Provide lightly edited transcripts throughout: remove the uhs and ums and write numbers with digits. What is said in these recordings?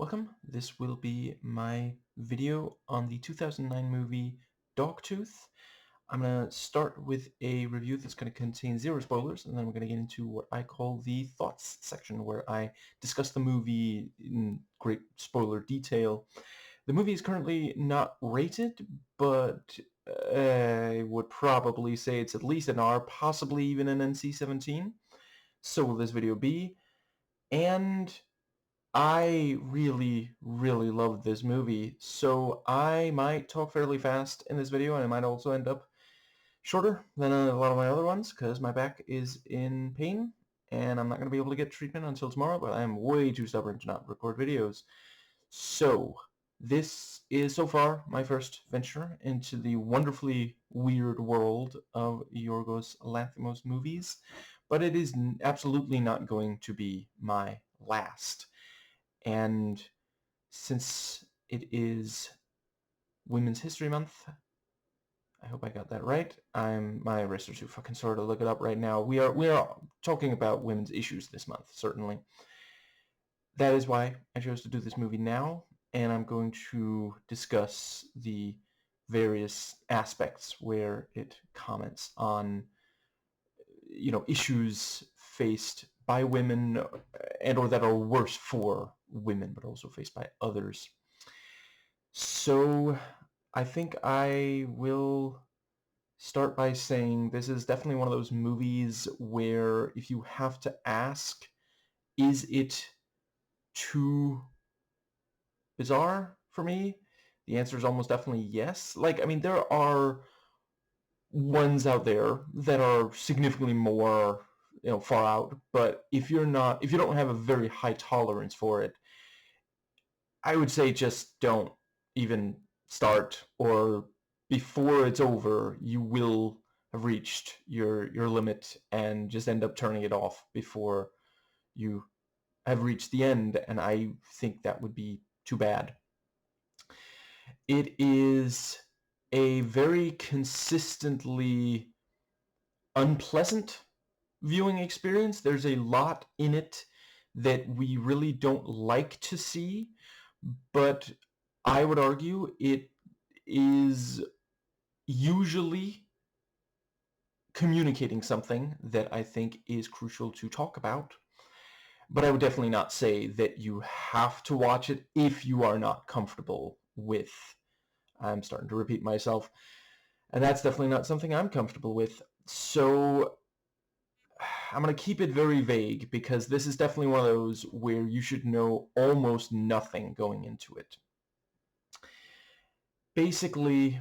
Welcome. This will be my video on the 2009 movie Dogtooth. I'm going to start with a review that's going to contain zero spoilers, and then we're going to get into what I call the thoughts section, where I discuss the movie in great spoiler detail. The movie is currently not rated, but I would probably say it's at least an R, possibly even an NC-17. So will this video be. And I really, really loved this movie, so I might talk fairly fast in this video, and it might also end up shorter than a lot of my other ones, because my back is in pain, and I'm not going to be able to get treatment until tomorrow, but I am way too stubborn to not record videos. So, this is so far my first venture into the wonderfully weird world of Yorgos Lanthimos movies, but it is absolutely not going to be my last. And since it is Women's History Month, I hope I got that right. My wrists are too fucking sore to look it up right now. We are talking about women's issues this month, certainly. That is why I chose to do this movie now, and I'm going to discuss the various aspects where it comments on, issues faced by women and or that are worse for women, but also faced by others. So I think I will start by saying this is definitely one of those movies where if you have to ask, is it too bizarre for me? The answer is almost definitely yes. There are ones out there that are significantly more far out, but if you don't have a very high tolerance for it, I would say just don't even start, or before it's over you will have reached your limit and just end up turning it off before you have reached the end, and I think that would be too bad. It is a very consistently unpleasant viewing experience. There's a lot in it that we really don't like to see, but I would argue it is usually communicating something that I think is crucial to talk about. But I would definitely not say that you have to watch it if you are not comfortable with, I'm starting to repeat myself, and that's definitely not something I'm comfortable with. So I'm going to keep it very vague, because this is definitely one of those where you should know almost nothing going into it. Basically,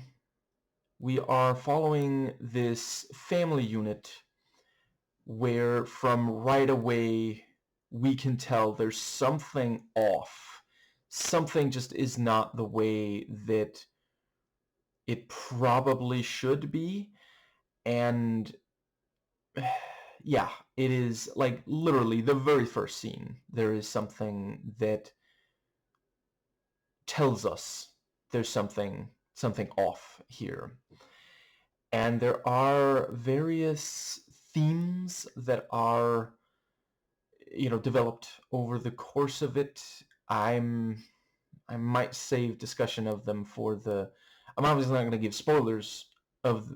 we are following this family unit where from right away we can tell there's something off. Something just is not the way that it probably should be. And yeah, it is like literally the very first scene. There is something that tells us there's something off here. And there are various themes that are developed over the course of it. I might save discussion of them I'm obviously not going to give spoilers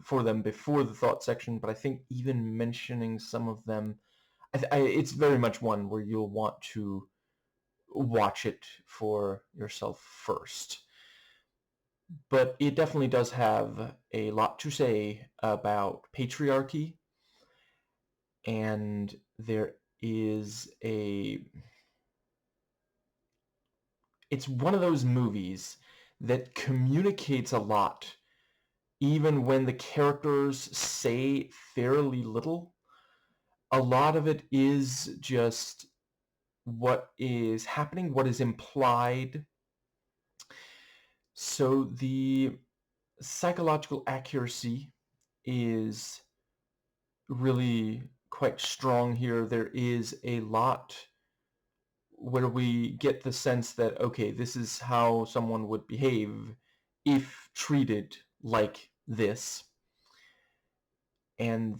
for them before the thought section, but I think even mentioning some of them, it's very much one where you'll want to watch it for yourself first. But it definitely does have a lot to say about patriarchy, and there is it's one of those movies that communicates a lot even when the characters say fairly little. A lot of it is just what is happening, what is implied. So the psychological accuracy is really quite strong here. There is a lot where we get the sense that, okay, this is how someone would behave if treated like this. And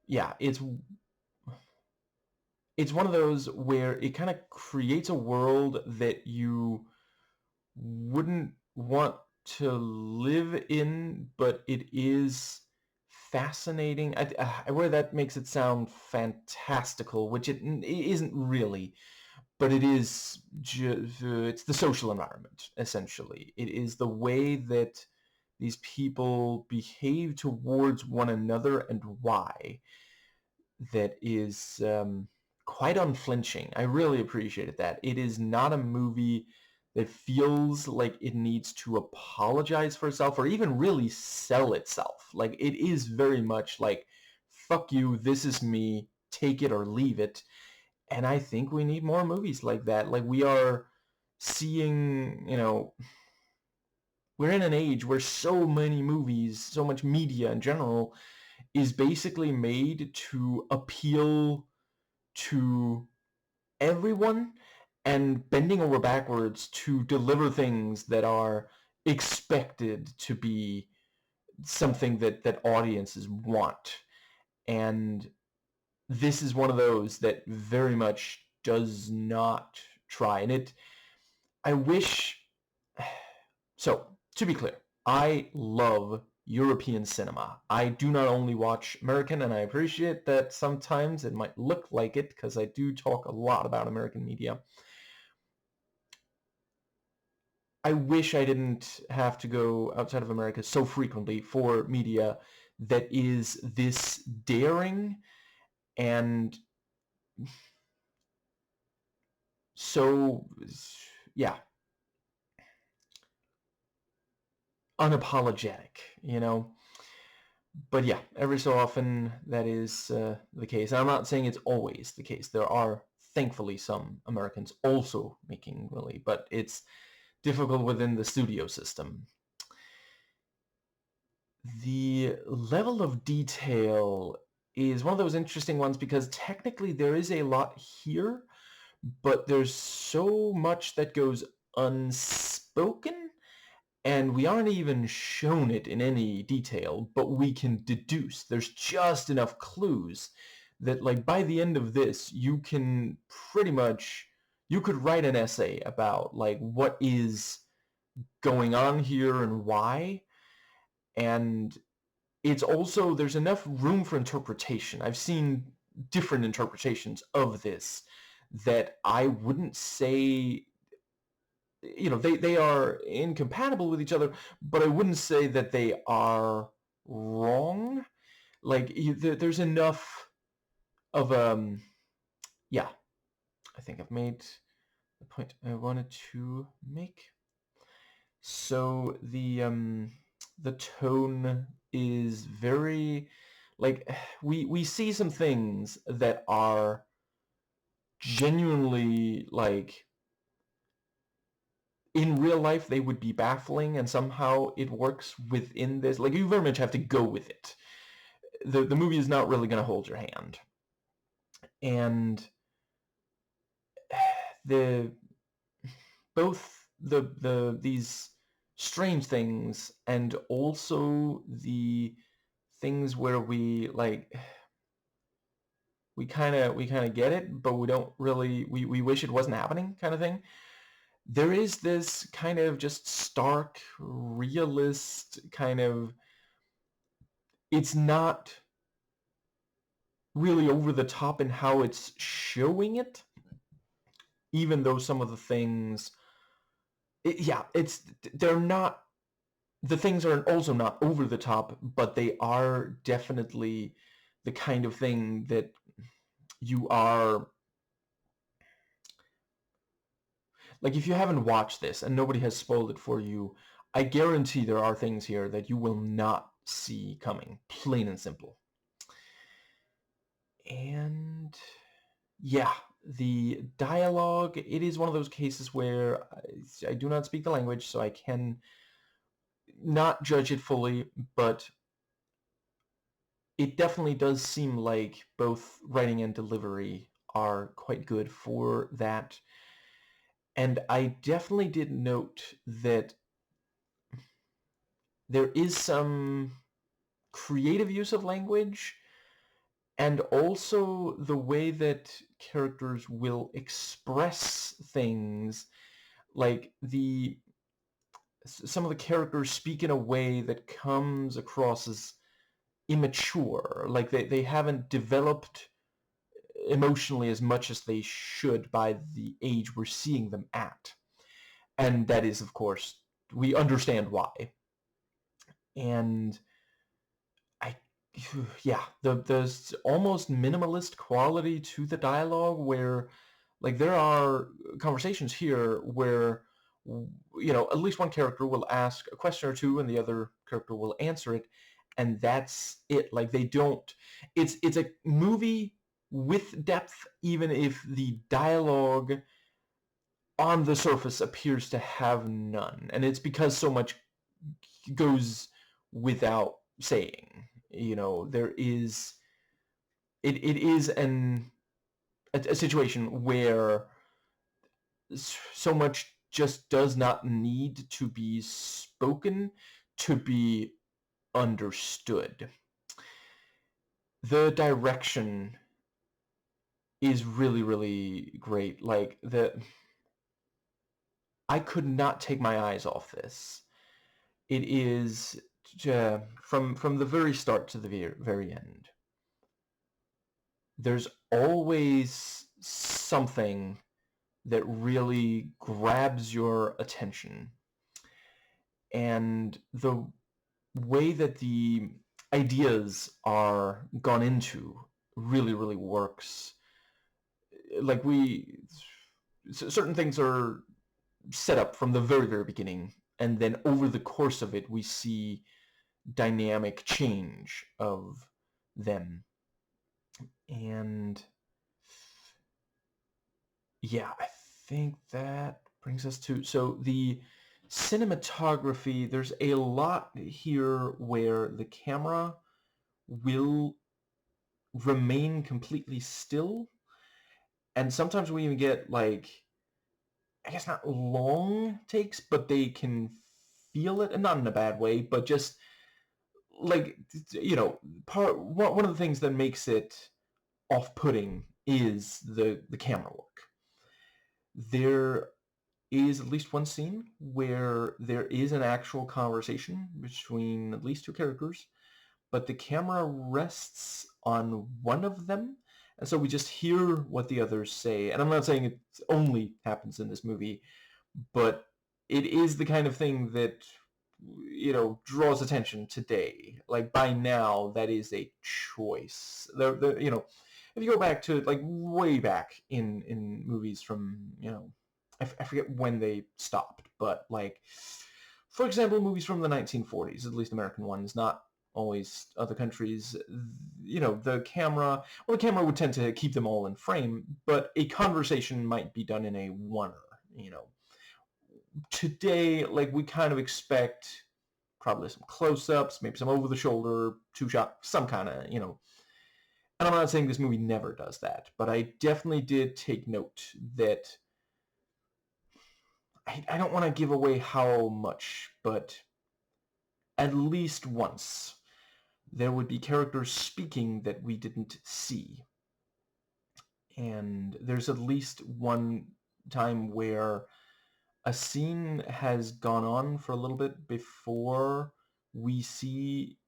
it's it's one of those where it kind of creates a world that you wouldn't want to live in, but it is fascinating. Where that makes it sound fantastical, which it isn't really, but it is it's the social environment, essentially. It is the way that these people behave towards one another and why that is quite unflinching. I really appreciated that. It is not a movie that feels like it needs to apologize for itself or even really sell itself. Like, it is very much like, fuck you, this is me, take it or leave it. And I think we need more movies like that. Like, we are seeing, we're in an age where so many movies, so much media in general, is basically made to appeal to everyone and bending over backwards to deliver things that are expected to be something that audiences want. And this is one of those that very much does not try. And I wish... So, to be clear, I love European cinema. I do not only watch American, and I appreciate that sometimes it might look like it, because I do talk a lot about American media. I wish I didn't have to go outside of America so frequently for media that is this daring and so, yeah, unapologetic, But yeah, every so often that is the case. And I'm not saying it's always the case. There are, thankfully, some Americans also making really, but it's difficult within the studio system. The level of detail is one of those interesting ones because technically there is a lot here, but there's so much that goes unspoken, and we aren't even shown it in any detail, but we can deduce. There's just enough clues that, like, by the end of this, you can pretty much, you could write an essay about, like, what is going on here and why. And it's also, there's enough room for interpretation. I've seen different interpretations of this that I wouldn't say, they are incompatible with each other, but I wouldn't say that they are wrong. Like, there's enough of, yeah, I think I've made the point I wanted to make. So the tone is very, like, we see some things that are genuinely, like, in real life they would be baffling, and somehow it works within this. Like, you very much have to go with it. The movie is not really going to hold your hand. And both these strange things and also the things where we kind of get it, but we don't really, we wish it wasn't happening, kind of thing. There is this kind of just stark realist kind of, it's not really over the top in how it's showing it, even though some of the things, they're not, the things are also not over the top, but they are definitely the kind of thing that you are, like, if you haven't watched this and nobody has spoiled it for you, I guarantee there are things here that you will not see coming, plain and simple. And yeah, the dialogue, it is one of those cases where I do not speak the language, so I can not judge it fully, but it definitely does seem like both writing and delivery are quite good for that. And I definitely did note that there is some creative use of language, and also the way that characters will express things, like some of the characters speak in a way that comes across as immature, like they haven't developed emotionally as much as they should by the age we're seeing them at. And that is, of course, we understand why. And I, yeah, there's almost minimalist quality to the dialogue, where, like, there are conversations here where, at least one character will ask a question or two and the other character will answer it, and that's it. Like, they don't, it's a movie with depth, even if the dialogue on the surface appears to have none, and it's because so much goes without saying. There is, it is a situation where so much just does not need to be spoken to be understood. The direction is really, really great. Like, I could not take my eyes off this. It is, from the very start to the very end, there's always something that really grabs your attention. And the way that the ideas are gone into really, really works. Like, certain things are set up from the very, very beginning, and then over the course of it, we see dynamic change of them. And yeah, I think that brings us to, so the cinematography, there's a lot here where the camera will remain completely still, and sometimes we even get, like, I guess not long takes, but they can feel it, and not in a bad way, but just, like, one of the things that makes it off-putting is the camera work. There is at least one scene where there is an actual conversation between at least two characters, but the camera rests on one of them, and so we just hear what the others say. And I'm not saying it only happens in this movie, but it is the kind of thing that, draws attention today. Like, by now, that is a choice. If you go back to, like, way back in movies from, I forget when they stopped, but, like, for example, movies from the 1940s, at least American ones, not always other countries, the camera would tend to keep them all in frame, but a conversation might be done in a oneer. Today, like, we kind of expect probably some close-ups, maybe some over-the-shoulder, two-shot, some kind of, and I'm not saying this movie never does that, but I definitely did take note that, I don't want to give away how much, but at least once there would be characters speaking that we didn't see. And there's at least one time where a scene has gone on for a little bit before we see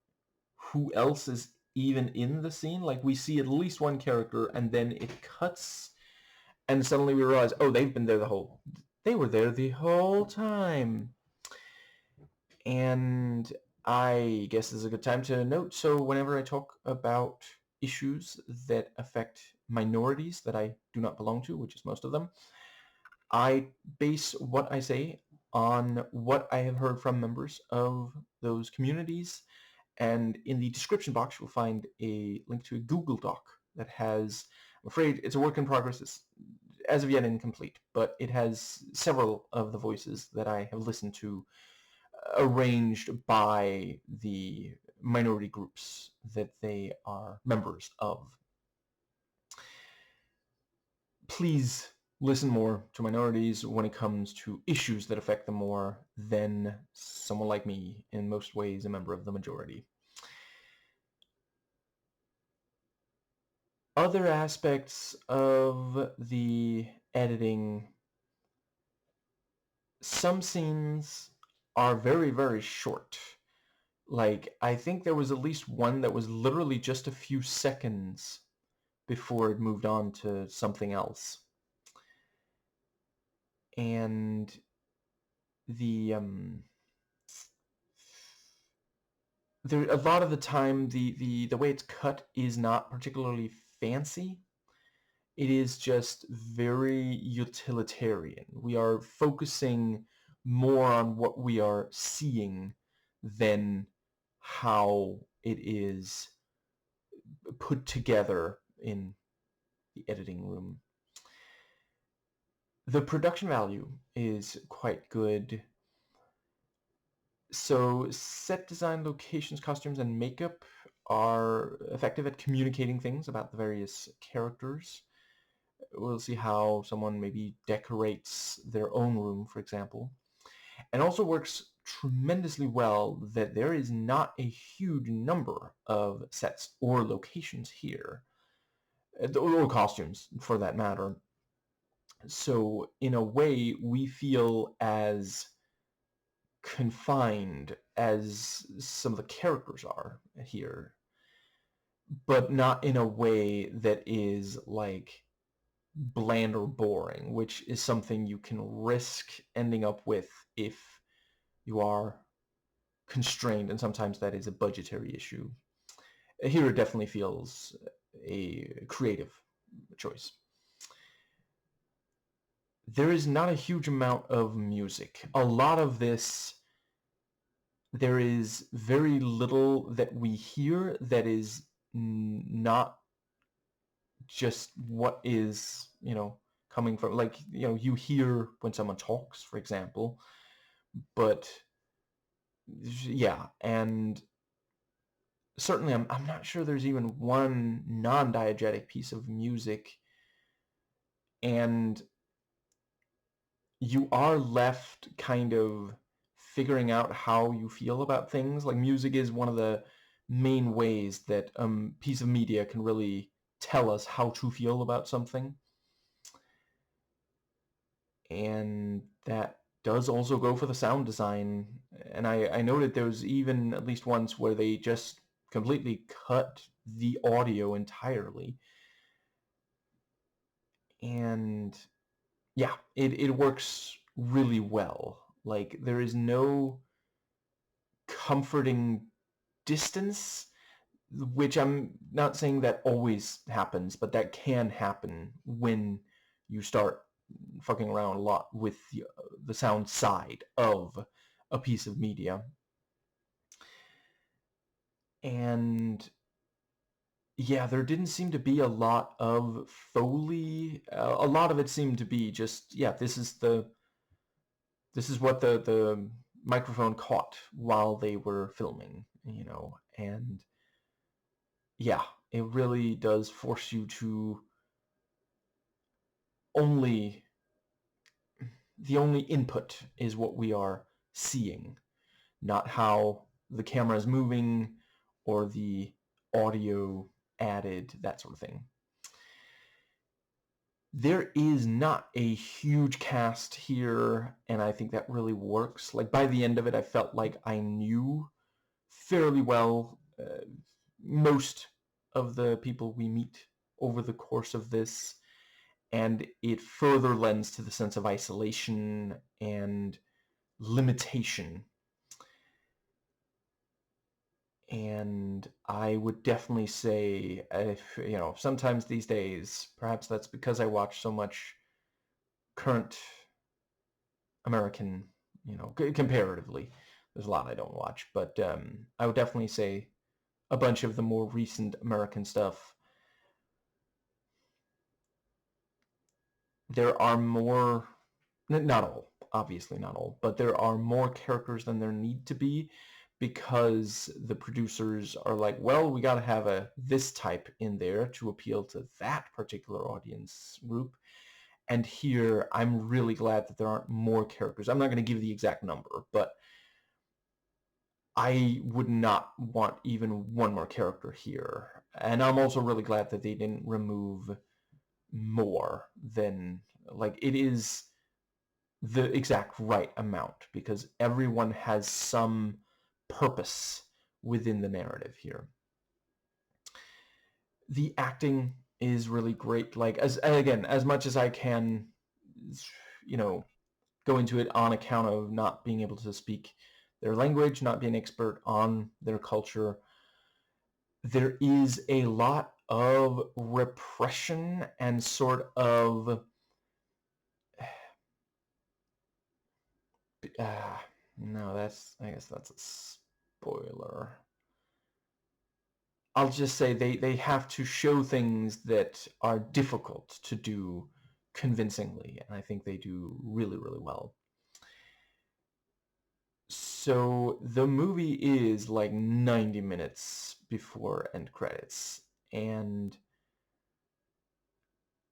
who else is even in the scene. Like, we see at least one character, and then it cuts, and suddenly we realize, oh, they were there the whole time. And I guess this is a good time to note, so whenever I talk about issues that affect minorities that I do not belong to, which is most of them, I base what I say on what I have heard from members of those communities. And in the description box, you'll find a link to a Google Doc that has, I'm afraid it's a work in progress, it's as of yet incomplete, but it has several of the voices that I have listened to, arranged by the minority groups that they are members of. Please listen more to minorities when it comes to issues that affect them more than someone like me, in most ways a member of the majority. Other aspects of the editing, some scenes are very, very short. Like, I think there was at least one that was literally just a few seconds before it moved on to something else. And the there, a lot of the time the way it's cut is not particularly fancy. It is just very utilitarian. We are focusing more on what we are seeing than how it is put together in the editing room. The production value is quite good. So set design, locations, costumes, and makeup are effective at communicating things about the various characters. We'll see how someone maybe decorates their own room, for example. And also works tremendously well that there is not a huge number of sets or locations here, or costumes for that matter. So in a way, we feel as confined as some of the characters are here, but not in a way that is like bland or boring, which is something you can risk ending up with if you are constrained, and sometimes that is a budgetary issue. Here it definitely feels a creative choice. There is not a huge amount of music. A lot of this, there is very little that we hear that is not just what is, coming from, like, you hear when someone talks, for example, but yeah, and certainly I'm not sure there's even one non-diegetic piece of music, and you are left kind of figuring out how you feel about things. Like, music is one of the main ways that a piece of media can really tell us how to feel about something. And that does also go for the sound design. And I noted there was even at least once where they just completely cut the audio entirely. And yeah, it works really well. Like, there is no comforting distance, which I'm not saying that always happens, but that can happen when you start fucking around a lot with the sound side of a piece of media. And yeah, there didn't seem to be a lot of Foley. A lot of it seemed to be just, yeah, this is what the microphone caught while they were filming, and yeah, it really does force you to the only input is what we are seeing, not how the camera is moving or the audio added, that sort of thing. There is not a huge cast here, and I think that really works. Like, by the end of it, I felt like I knew fairly well most of the people we meet over the course of this, and it further lends to the sense of isolation and limitation. And I would definitely say, if, sometimes these days, perhaps that's because I watch so much current American, comparatively. There's a lot I don't watch, but I would definitely say a bunch of the more recent American stuff, there are more, not all, obviously not all, but there are more characters than there need to be, because the producers are like, well, we got to have this type in there to appeal to that particular audience group. And here, I'm really glad that there aren't more characters. I'm not going to give the exact number, but I would not want even one more character here. And I'm also really glad that they didn't remove more than, like, it is the exact right amount, because everyone has some purpose within the narrative here. The acting is really great. Like, as much as I can, go into it on account of not being able to speak their language, not being an expert on their culture, there is a lot of repression and sort of no, I guess that's a spoiler. I'll just say they have to show things that are difficult to do convincingly, and I think they do really, really well. So the movie is like 90 minutes before end credits, and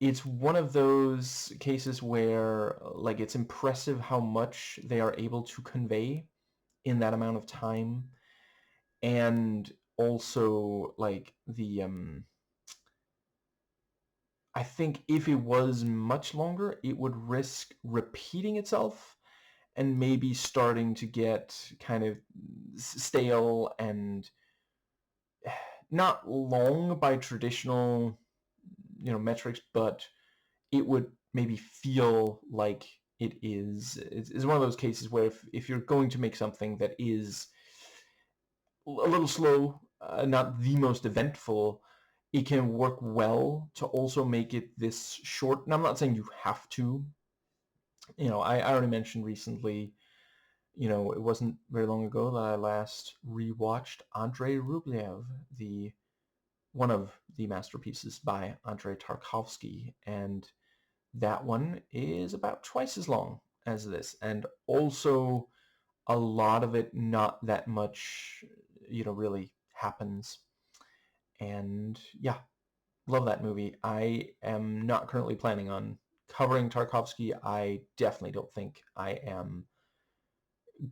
it's one of those cases where, like, it's impressive how much they are able to convey in that amount of time, and also, like, I think if it was much longer, it would risk repeating itself and maybe starting to get kind of stale and not long by traditional, metrics, but it would maybe feel like it is. It's one of those cases where if you're going to make something that is a little slow, not the most eventful, it can work well to also make it this short. And I'm not saying you have to. I already mentioned recently, it wasn't very long ago that I last rewatched Andrei Rublev, one of the masterpieces by Andrei Tarkovsky, and that one is about twice as long as this, and also a lot of it, not that much, really happens. And yeah, love that movie. I am not currently planning on covering Tarkovsky. I definitely don't think I am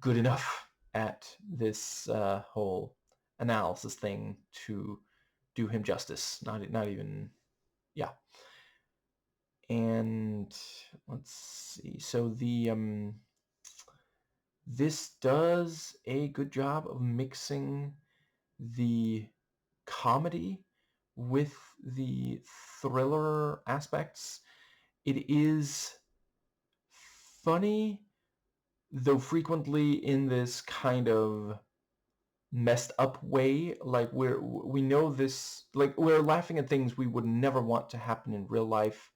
good enough at this whole analysis thing to do him justice. Not even, yeah. And let's see. So this does a good job of mixing the comedy with the thriller aspects. It is funny, though frequently in this kind of messed up way. Like, we know this, like, we're laughing at things we would never want to happen in real life,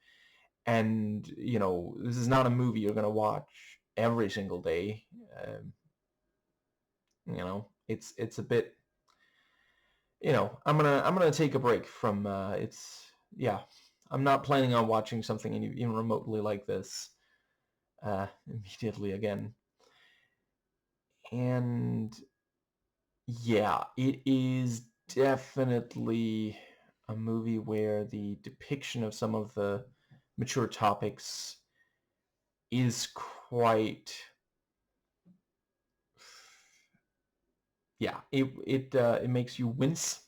and this is not a movie you're gonna watch every single day. It's a bit, I'm gonna take a break from yeah, I'm not planning on watching something even remotely like this immediately again. And yeah, it is definitely a movie where the depiction of some of the mature topics is quite, yeah, it makes you wince.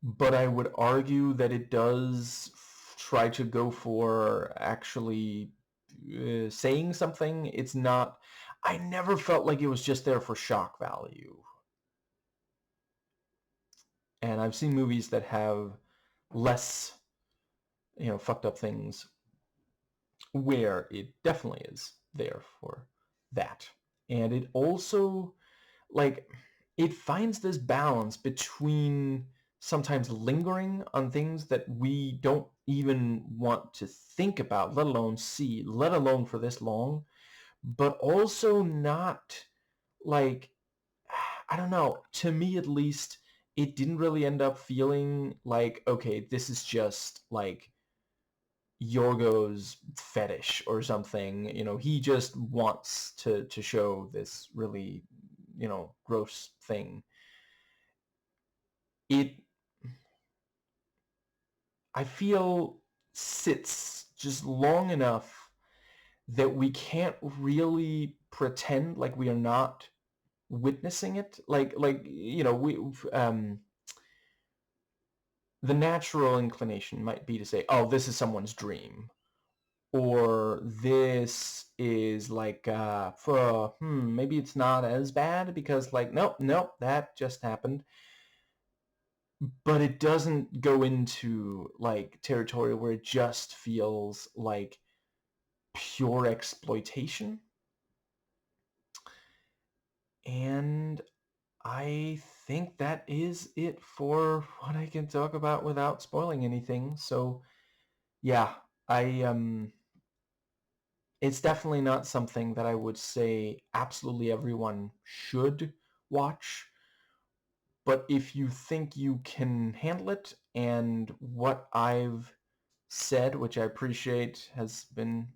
But I would argue that it does try to go for actually saying something. It's not, I never felt like it was just there for shock value. And I've seen movies that have less, fucked up things where it definitely is there for that. And it also, like, it finds this balance between sometimes lingering on things that we don't even want to think about, let alone see, let alone for this long, but also not, like, I don't know, to me at least, it didn't really end up feeling like, okay, this is just like Yorgo's fetish or something. He just wants to show this really, gross thing. It, I feel, sits just long enough that we can't really pretend like we are not witnessing it. Like we, the natural inclination might be to say, oh, this is someone's dream, or this is like, maybe it's not as bad because, like, nope, that just happened. But it doesn't go into, like, territory where it just feels like pure exploitation. And I think that is it for what I can talk about without spoiling anything. So yeah, it's definitely not something that I would say absolutely everyone should watch. But if you think you can handle it, and what I've said, which I appreciate has been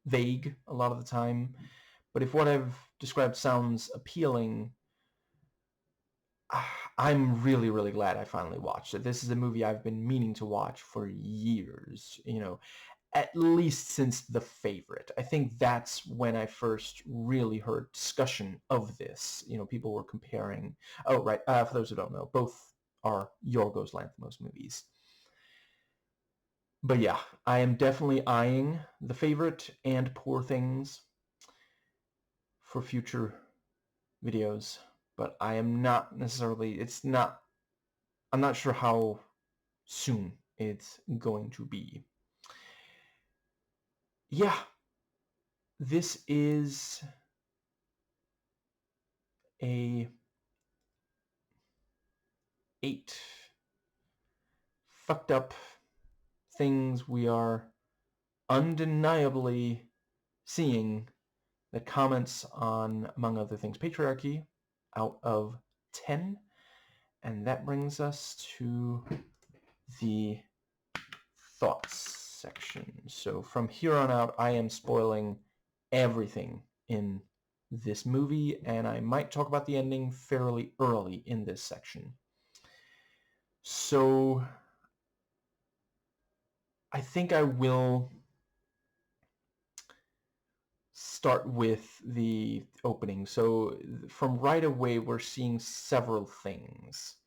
vague a lot of the time, but if what I've described sounds appealing, I'm really, really glad I finally watched it. This is a movie I've been meaning to watch for years, at least since The Favorite. I think that's when I first really heard discussion of this. People were comparing. Oh, right. For those who don't know, both are Yorgos Lanthimos movies. But yeah, I am definitely eyeing The Favorite and Poor Things for future videos. But I am not necessarily, I'm not sure how soon it's going to be. Yeah, this is a 8 fucked up things we are undeniably seeing that comments on, among other things, patriarchy out of 10. And that brings us to the thoughts section. So from here on out, I am spoiling everything in this movie, and I might talk about the ending fairly early in this section. So I think I will start with the opening. So from right away, we're seeing several things.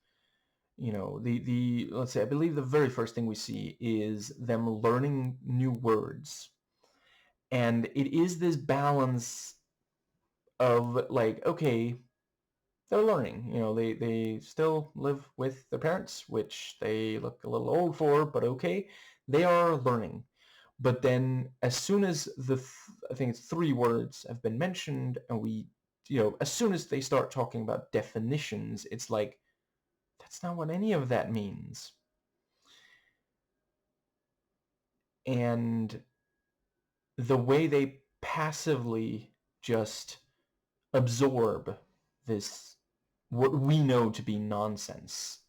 Let's say, I believe the very first thing we see is them learning new words. And it is this balance of, like, okay, they're learning. They still live with their parents, which they look a little old for, but okay, they are learning. But then as soon as I think it's 3 words have been mentioned, and as soon as they start talking about definitions, it's like, that's not what any of that means. And the way they passively just absorb this, what we know to be nonsense.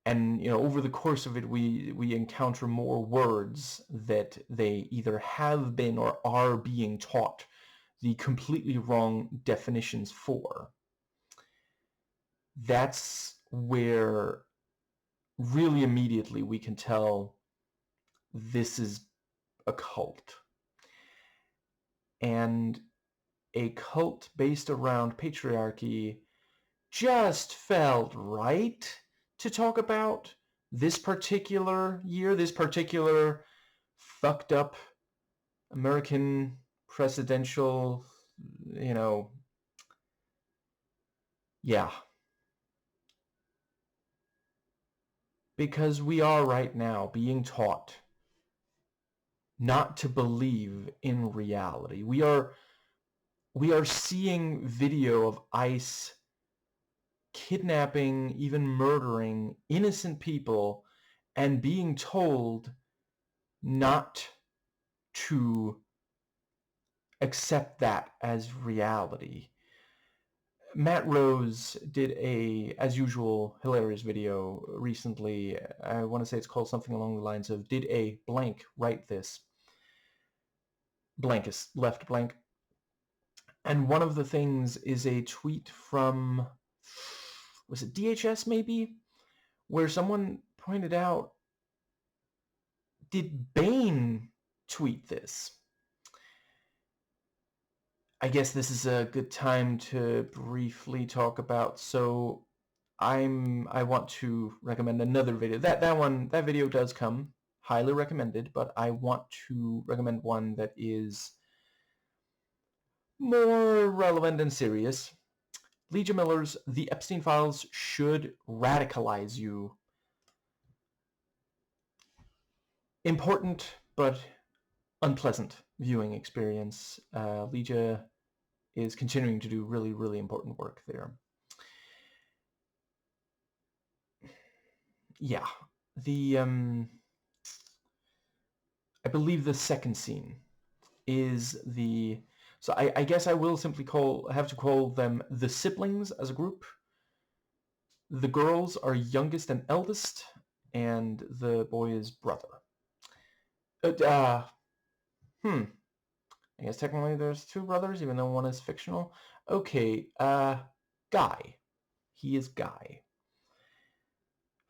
And over the course of it, we encounter more words that they either have been or are being taught the completely wrong definitions for. That's where really immediately we can tell this is a cult. And a cult based around patriarchy just felt right to talk about this particular year, this particular fucked up American presidential, yeah. Because we are right now being taught not to believe in reality. We are seeing video of ICE kidnapping, even murdering innocent people, and being told not to accept that as reality. Matt Rose did a, as usual, hilarious video recently. I want to say it's called something along the lines of, did a blank write this? Blank is left blank. And one of the things is a tweet from, was it DHS maybe? Where someone pointed out, did Bane tweet this? I guess this is a good time to briefly talk about, so I want to recommend another video. That video does come highly recommended, but I want to recommend one that is more relevant and serious. Legia Miller's The Epstein Files Should Radicalize You. Important but unpleasant viewing experience. Legia is continuing to do really, really important work there. Yeah, I believe the second scene is the... So I guess I will simply have to call them the siblings as a group. The girls are youngest and eldest, and the boy is brother. I guess technically there's two brothers, even though one is fictional. Okay, Guy. He is Guy.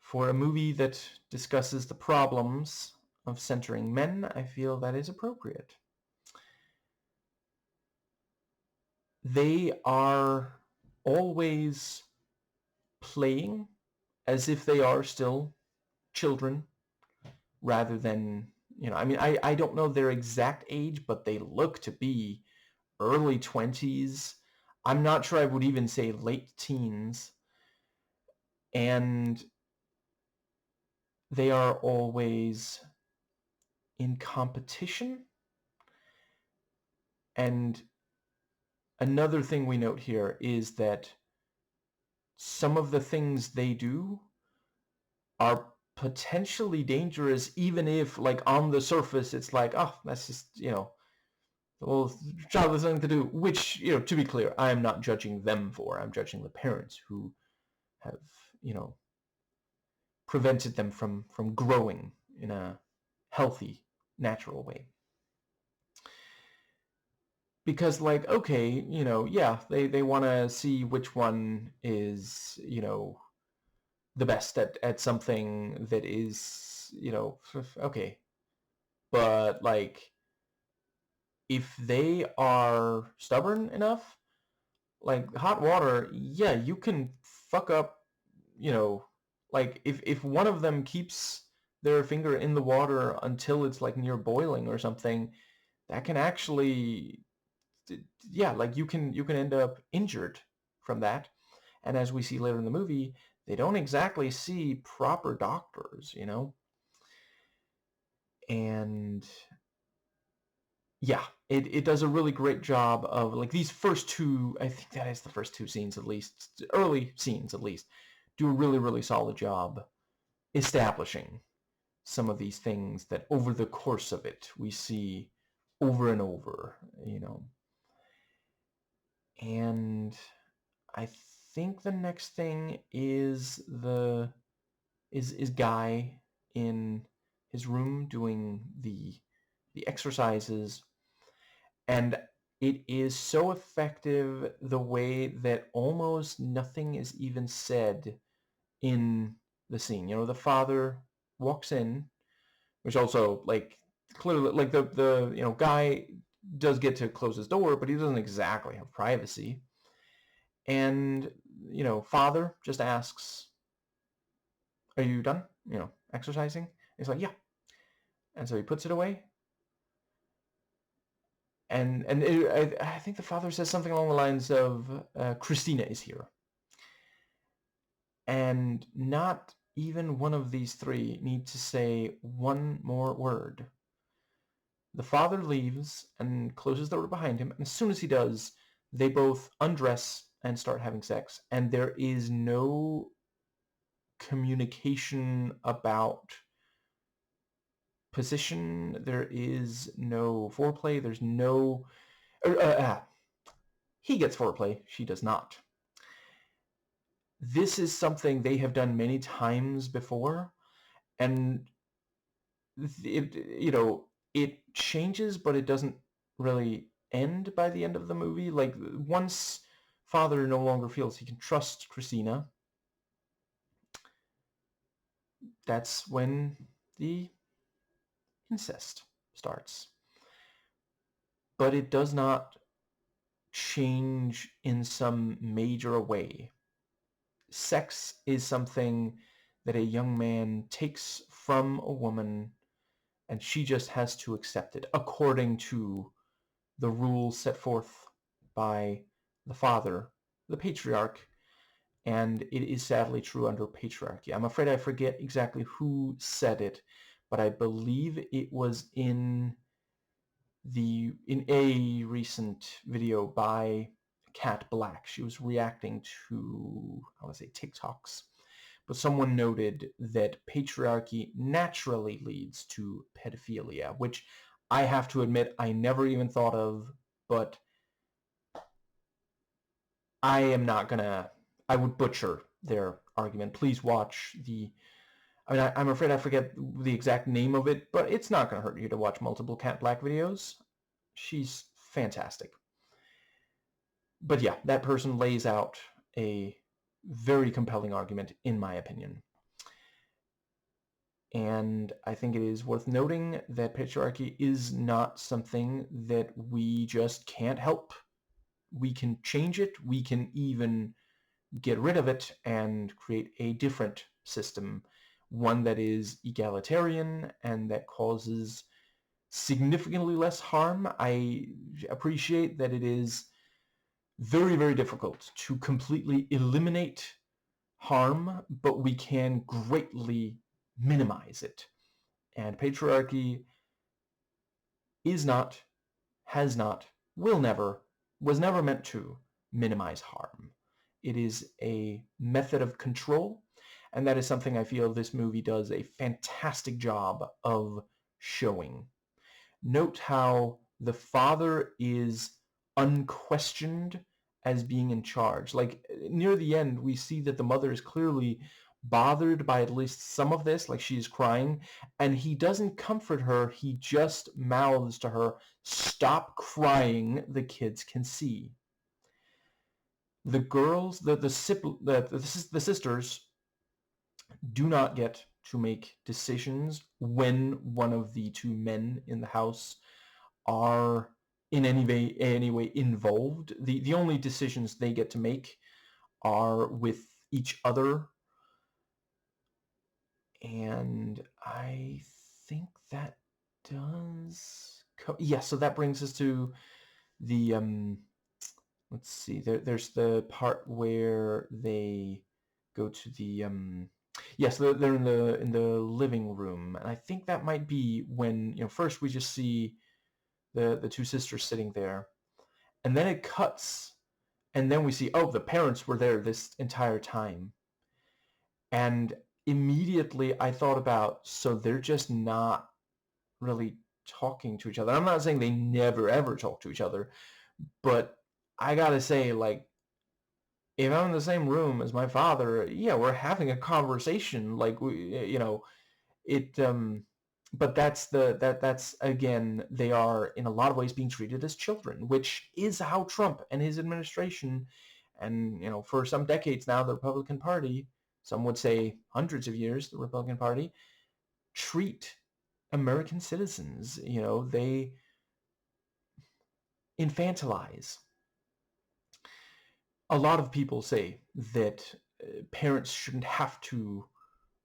For a movie that discusses the problems of centering men, I feel that is appropriate. They are always playing as if they are still children, rather than, I mean, I don't know their exact age, but they look to be early 20s. I'm not sure I would even say late teens. And they are always in competition. And another thing we note here is that some of the things they do are potentially dangerous, even if, like, on the surface it's like, oh, that's just, well, childless thing to do, which, to be clear, I am not judging them for. I'm judging the parents who have, prevented them from growing in a healthy, natural way. Because, like, okay, yeah, they want to see which one is, the best at something that is, okay. But, like, if they are stubborn enough, like, hot water, yeah, you can fuck up, like, if one of them keeps their finger in the water until it's, like, near boiling or something, that can actually, yeah, like, you can end up injured from that. And as we see later in the movie, they don't exactly see proper doctors, and yeah, it does a really great job of, like, these first two, I think that is the first two scenes, at least, early scenes at least, do a really, really solid job establishing some of these things that over the course of it we see over and over, And I think the next thing is is Guy in his room doing the exercises, and it is so effective the way that almost nothing is even said in the scene. The father walks in, which also, like, clearly, like, the Guy does get to close his door, but he doesn't exactly have privacy. And, father just asks, are you done, exercising? He's like, yeah. And so he puts it away. And I think the father says something along the lines of, Christina is here. And not even one of these three need to say one more word. The father leaves and closes the door behind him, and as soon as he does, they both undress and start having sex. And there is no communication about position. There is no foreplay. There's no... he gets foreplay. She does not. This is something they have done many times before, and it changes, but it doesn't really end by the end of the movie. Like, once father no longer feels he can trust Christina, that's when the incest starts. But it does not change in some major way. sex is something that a young man takes from a woman, and she just has to accept it according to the rules set forth by the father, the patriarch, and it is sadly true under patriarchy. I'm afraid I forget exactly who said it, but I believe it was in a recent video by Cat Black. She was reacting to, I would say, TikToks, but someone noted that patriarchy naturally leads to pedophilia, which I have to admit I never even thought of, but I am not gonna, I would butcher their argument. Please watch I'm afraid I forget the exact name of it, but it's not gonna hurt you to watch multiple Cat Black videos. She's fantastic. But yeah, that person lays out a very compelling argument, in my opinion. And I think it is worth noting that patriarchy is not something that we just can't help. We can change it. We can even get rid of it and create a different system, one that is egalitarian and that causes significantly less harm. I appreciate that it is very, very difficult to completely eliminate harm, but we can greatly minimize it. And patriarchy is not, has not, will never, was never meant to minimize harm. It is a method of control, and that is something I feel this movie does a fantastic job of showing. Note how the father is unquestioned as being in charge. Like, near the end, we see that the mother is clearly bothered by at least some of this, like she is crying, and he doesn't comfort her. He just mouths to her, "Stop crying, the kids can see." The girls, the sisters do not get to make decisions when one of the two men in the house are in any way involved. The only decisions they get to make are with each other, and I think that does so that brings us to the let's see, there's the part where they go to the yes, they're in the living room, and I think that might be when, first we just see the two sisters sitting there, and then it cuts, and then we see, oh, the parents were there this entire time. And immediately I thought about, so they're just not really talking to each other. I'm not saying they never ever talk to each other, but I gotta say, like, if I'm in the same room as my father, yeah, we're having a conversation, like, it but that's again, they are in a lot of ways being treated as children, which is how Trump and his administration, and for some decades now, the Republican Party, some would say hundreds of years, the Republican Party treat American citizens. They infantilize. A lot of people say that parents shouldn't have to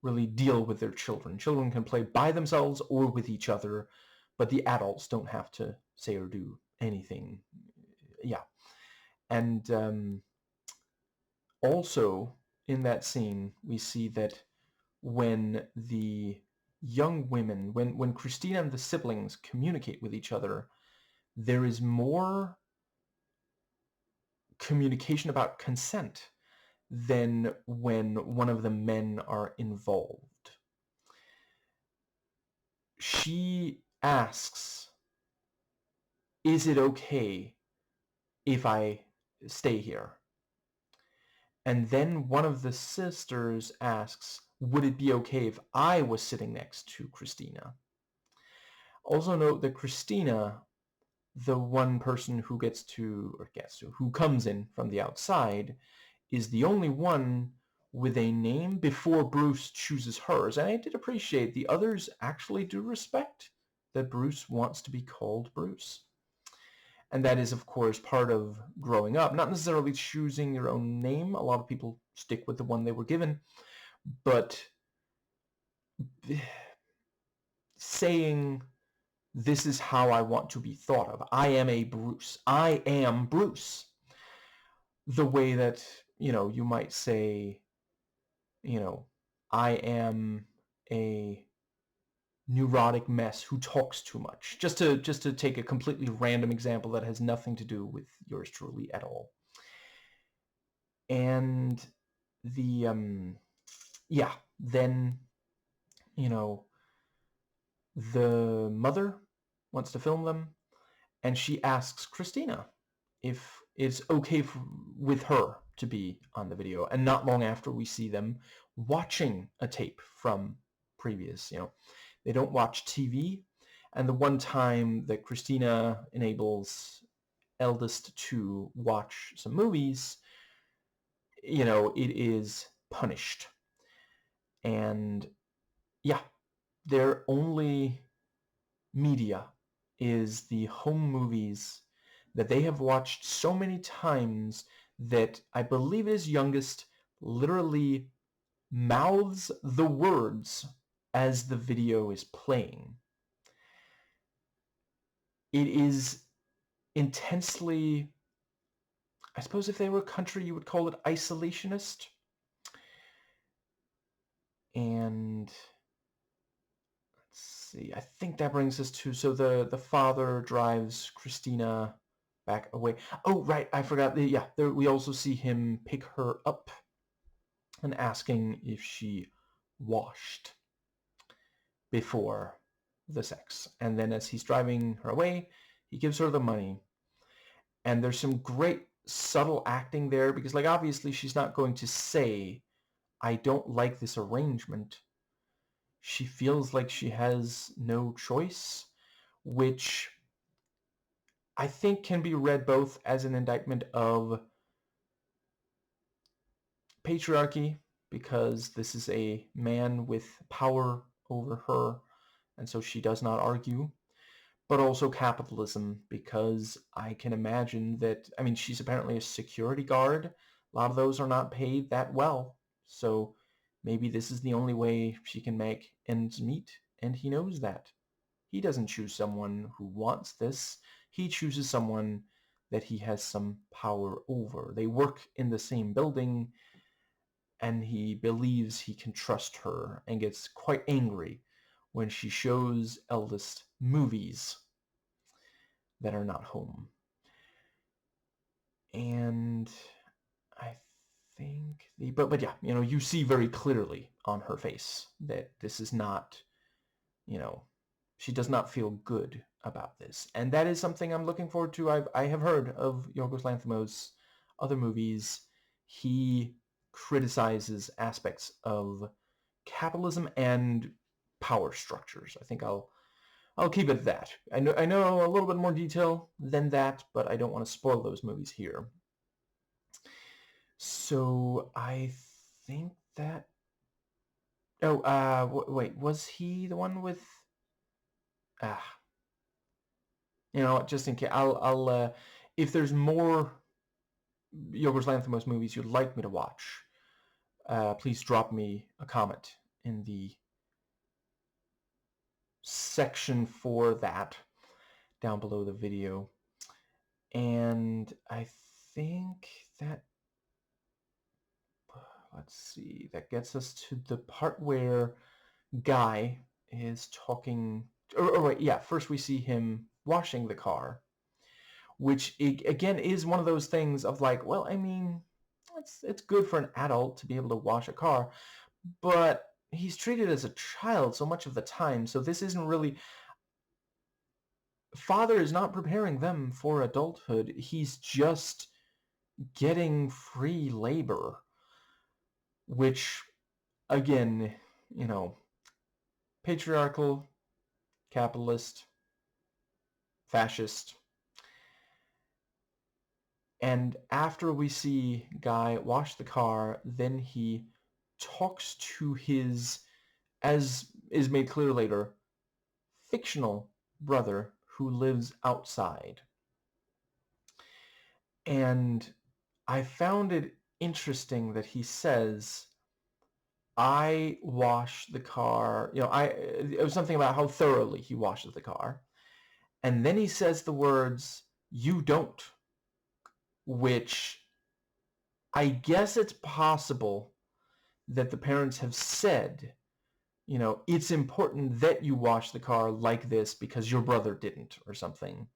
really deal with their children. Children can play by themselves or with each other, but the adults don't have to say or do anything. Yeah. And also in that scene, we see that when the young women, when Christina and the siblings communicate with each other, there is more communication about consent than when one of the men are involved. She asks, "Is it okay if I stay here?" And then one of the sisters asks, "Would it be okay if I was sitting next to Christina?" Also note that Christina, the one person who who comes in from the outside, is the only one with a name before Bruce chooses hers. And I did appreciate the others actually do respect that Bruce wants to be called Bruce. And that is, of course, part of growing up. Not necessarily choosing your own name. A lot of people stick with the one they were given. But saying, this is how I want to be thought of. I am a Bruce. I am Bruce. The way that, you might say, I am a neurotic mess who talks too much. Just to take a completely random example that has nothing to do with yours truly at all. And the then the mother wants to film them, and she asks Christina if it's okay with her to be on the video. And not long after, we see them watching a tape from previous, they don't watch TV. And the one time that Christina enables eldest to watch some movies, it is punished. And their only media is the home movies that they have watched so many times that I believe his youngest literally mouths the words as the video is playing. It is intensely, I suppose if they were a country, you would call it isolationist. And let's see, I think that brings us to, so the father drives Christina back away. Oh, right, I forgot. We also see him pick her up and asking if she washed before the sex. And then as he's driving her away, he gives her the money. And there's some great subtle acting there, because obviously she's not going to say, I don't like this arrangement. She feels like she has no choice, which I think can be read both as an indictment of patriarchy, because this is a man with power over her, and so she does not argue, but also capitalism, because I can imagine that, she's apparently a security guard. A lot of those are not paid that well, so maybe this is the only way she can make ends meet, and he knows that. He doesn't choose someone who wants this. He chooses someone that he has some power over. They work in the same building, and he believes he can trust her, and gets quite angry when she shows eldest movies that are not home. And I think but you see very clearly on her face that this is not, she does not feel good about this. And that is something I'm looking forward to. I have heard of Yorgos Lanthimos' other movies. He criticizes aspects of capitalism and power structures. I think I'll keep it at that. I know a little bit more detail than that, but I don't want to spoil those movies here. So I think that... Oh, wait, was he the one with... just in case, I'll if there's more Yorgos Lanthimos movies you'd like me to watch, please drop me a comment in the section for that down below the video. And I think that, let's see, that gets us to the part where Guy is talking, first we see him washing the car, which again is one of those things of well, it's good for an adult to be able to wash a car, but he's treated as a child so much of the time, so this isn't really... Father is not preparing them for adulthood. He's just getting free labor, which, again, patriarchal, capitalist, fascist. And after we see Guy wash the car, then he talks to his, as is made clear later, fictional brother who lives outside. And I found it interesting that he says, I wash the car, it was something about how thoroughly he washes the car. And then he says the words, you don't, which I guess it's possible that the parents have said, it's important that you wash the car like this because your brother didn't or something.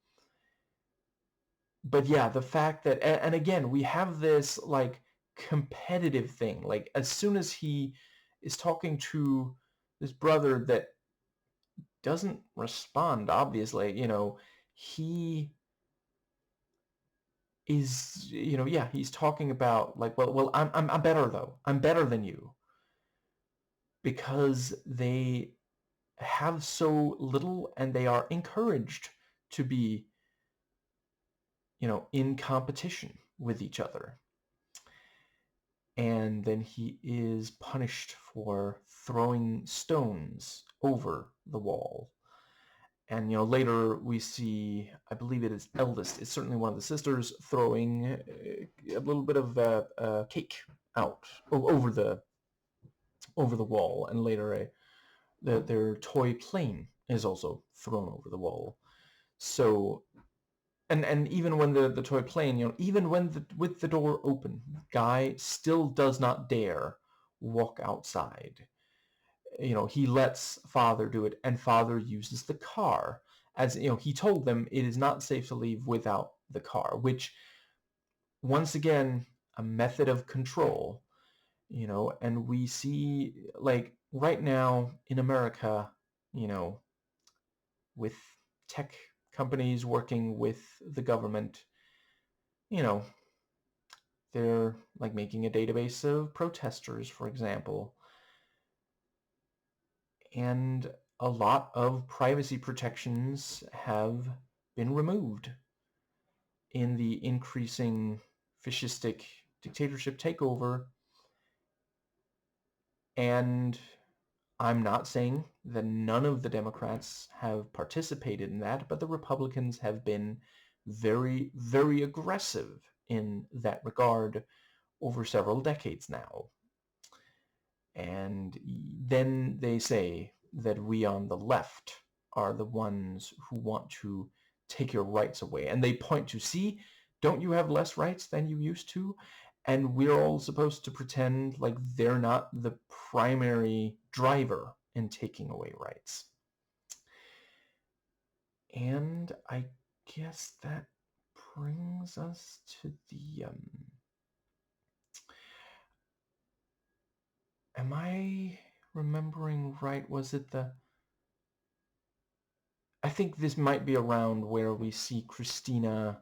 But yeah, the fact that, and again, we have this like competitive thing. Like as soon as he is talking to his brother that doesn't respond, obviously, he is, yeah, he's talking about like, well, I'm better though. I'm better than you, because they have so little and they are encouraged to be, in competition with each other. And then he is punished for throwing stones over the wall. And later we see, I believe it is eldest, it's certainly one of the sisters, throwing a little bit of cake out over the wall, and later their toy plane is also thrown over the wall. So, and even when the toy plane, even when with the door open, Guy still does not dare walk outside. He lets father do it, and father uses the car. As he told them it is not safe to leave without the car, which, once again, a method of control. And we see, like, right now in America, with tech companies working with the government, they're like making a database of protesters, for example. And a lot of privacy protections have been removed in the increasing fascistic dictatorship takeover. And I'm not saying that none of the Democrats have participated in that, but the Republicans have been very, very aggressive in that regard over several decades now. And then they say that we on the left are the ones who want to take your rights away. And they point to, see, don't you have less rights than you used to? And we're all supposed to pretend like they're not the primary driver in taking away rights. And I guess that brings us to the... am I remembering right? Was it the... I think this might be around where we see Christina,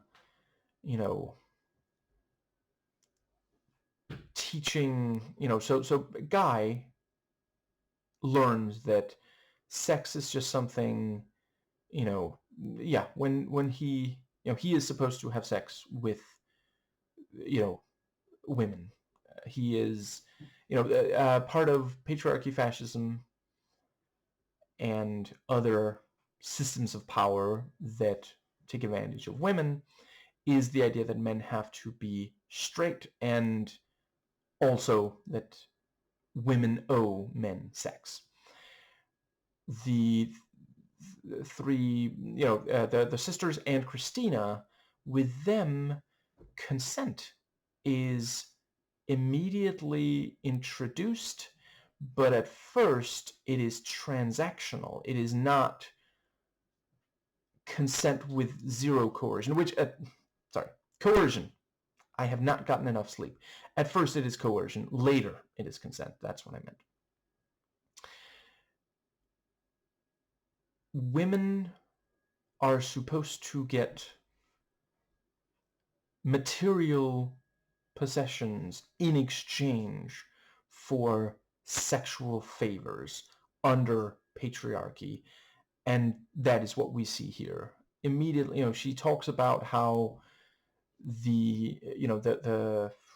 teaching, so Guy learns that sex is just something, yeah, when he, he is supposed to have sex with, women. He is, part of patriarchy, fascism, and other systems of power that take advantage of women is the idea that men have to be straight, and also that women owe men sex. The three, the sisters and Christina, with them, consent is immediately introduced, but at first it is transactional. It is not consent with zero coercion, which, coercion. I have not gotten enough sleep. At first it is coercion, later it is consent. That's what I meant. Women are supposed to get material possessions in exchange for sexual favors under patriarchy, and that is what we see here. Immediately, she talks about how the,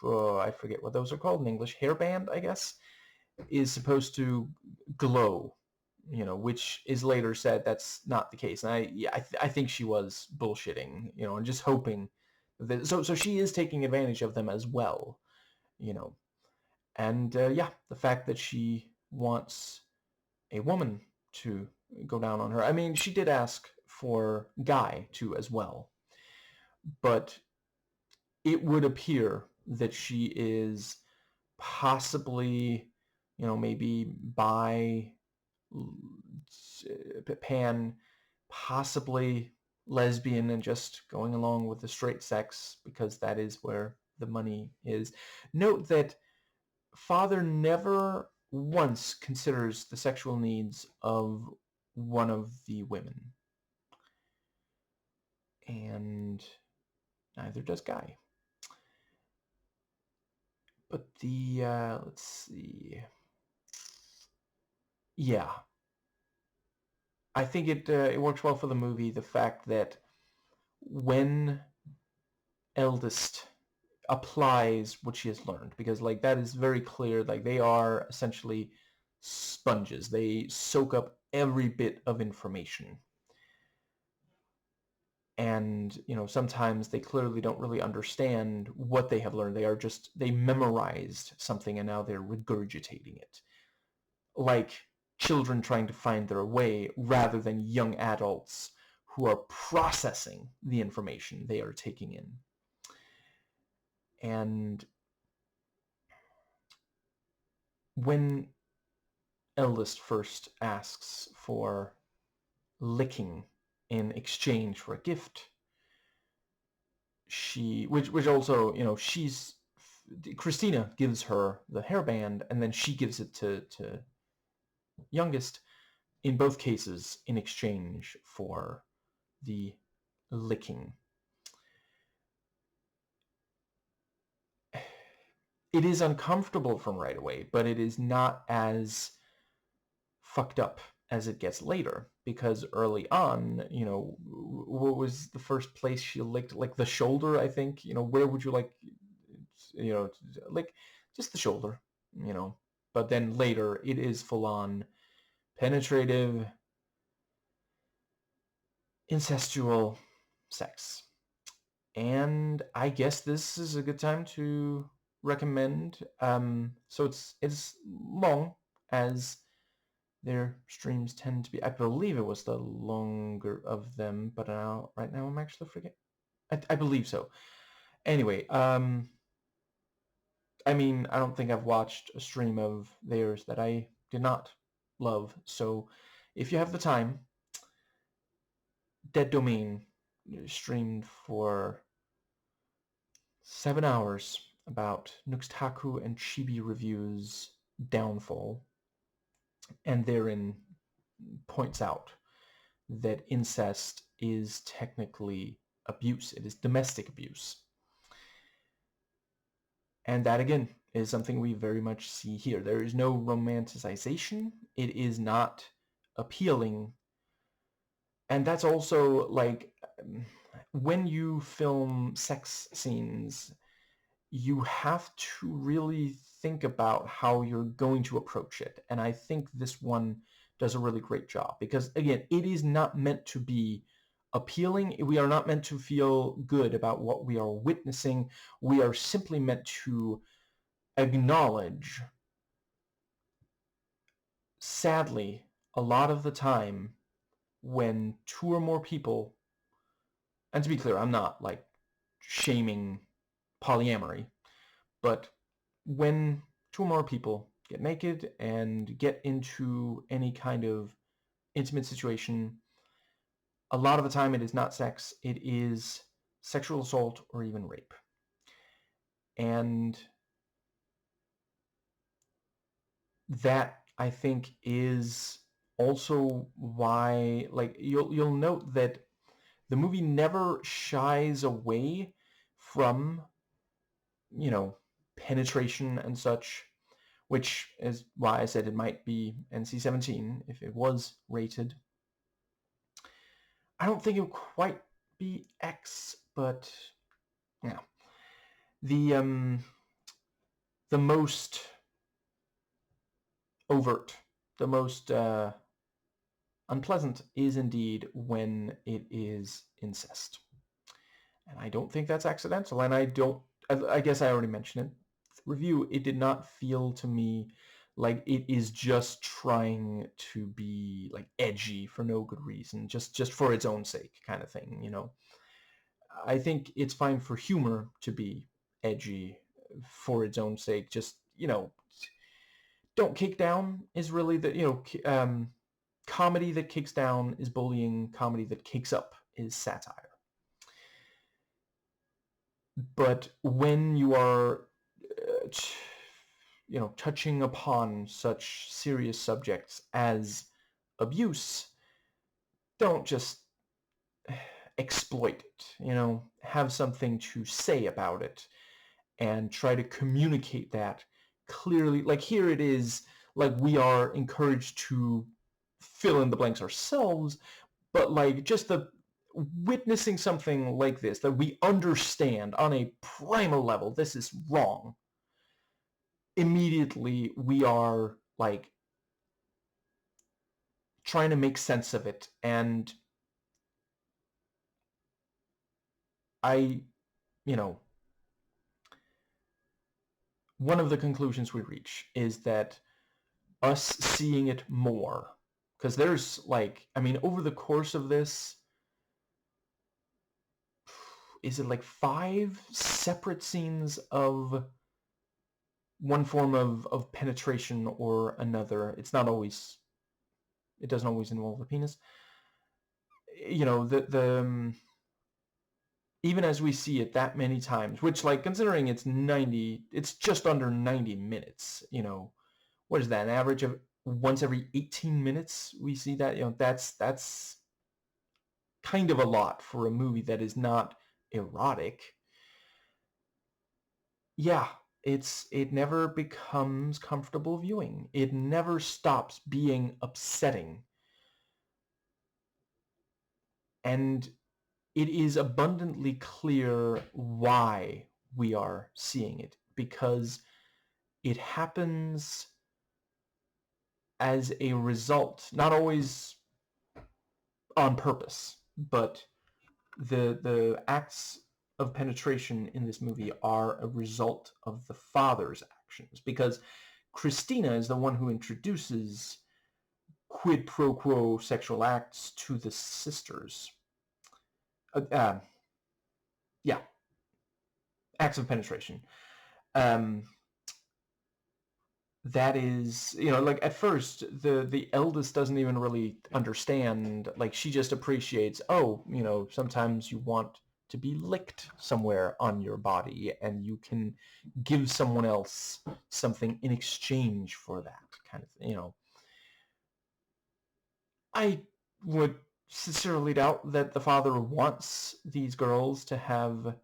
I forget what those are called in English, hairband, I guess, is supposed to glow, which is later said that's not the case. And I think she was bullshitting, and just hoping that, so she is taking advantage of them as well. you know. And yeah, the fact that she wants a woman to go down on her. I mean, she did ask for Guy to as well, but it would appear that she is possibly, maybe bi, pan, possibly lesbian, and just going along with the straight sex because that is where the money is. Note that father never once considers the sexual needs of one of the women. And neither does Guy. But let's see. Yeah. I think it works well for the movie, the fact that when eldest applies what she has learned, because like that is very clear, like they are essentially sponges. They soak up every bit of information. And, sometimes they clearly don't really understand what they have learned. They memorized something and now they're regurgitating it. Like children trying to find their way rather than young adults who are processing the information they are taking in. And when eldest first asks for licking in exchange for a gift, which also, Christina gives her the hairband and then she gives it to youngest, in both cases in exchange for the licking. It is uncomfortable from right away, but it is not as fucked up as it gets later, because early on, what was the first place she licked? Like the shoulder, I think. Where would you like, lick? Just the shoulder, But then later, it is full-on penetrative, incestual sex. And I guess this is a good time to recommend. So it's long, as their streams tend to be. I believe it was the longer of them, but right now I'm actually forgetting. I believe so. Anyway, I mean, I don't think I've watched a stream of theirs that I did not love. So if you have the time, Dead Domain streamed for 7 hours about Nuxtaku and Chibi Review's downfall, and therein points out that incest is technically abuse. It is domestic abuse. And that, again, is something we very much see here. There is no romanticization. It is not appealing. And that's also, like, when you film sex scenes, you have to really think about how you're going to approach it. And I think this one does a really great job, because again, it is not meant to be appealing. We are not meant to feel good about what we are witnessing. We are simply meant to acknowledge, sadly, a lot of the time when two or more people, and to be clear, I'm not like shaming polyamory, but when two or more people get naked and get into any kind of intimate situation, a lot of the time it is not sex, it is sexual assault or even rape. And that, I think, is also why, like, you'll note that the movie never shies away from, penetration and such, which is why I said it might be NC-17 if it was rated. I don't think it would quite be X, but yeah. The most overt, the most unpleasant is indeed when it is incest. And I don't think that's accidental, and I guess I already mentioned it. review, it did not feel to me like it is just trying to be like edgy for no good reason, just for its own sake kind of thing, you know. I think it's fine for humor to be edgy for its own sake. Just, you know, don't kick down is really the, you know, comedy that kicks down is bullying, comedy that kicks up is satire. But when you are, you know, touching upon such serious subjects as abuse, don't just exploit it, you know, have something to say about it and try to communicate that clearly. Like here it is, like we are encouraged to fill in the blanks ourselves, but like just the witnessing something like this that we understand on a primal level, this is wrong. Immediately we are like trying to make sense of it, and I, you know, one of the conclusions we reach is that us seeing it more, because there's like, I mean, over the course of this, is it like 5 separate scenes of one form of penetration or another? It's not always, it doesn't always involve the penis. You know, the even as we see it that many times, which, like, considering it's just under 90 minutes, you know, what is that, an average of once every 18 minutes we see that, you know, that's kind of a lot for a movie that is not erotic. Yeah, it never becomes comfortable viewing. It never stops being upsetting. And it is abundantly clear why we are seeing it, because it happens as a result, not always on purpose, but the acts of penetration in this movie are a result of the father's actions, because Christina is the one who introduces quid pro quo sexual acts to the sisters. Yeah, acts of penetration. That is, you know, like at first the eldest doesn't even really understand. Like she just appreciates, oh, you know, sometimes you want to be licked somewhere on your body and you can give someone else something in exchange for that kind of thing, you know. I would sincerely doubt that the father wants these girls to have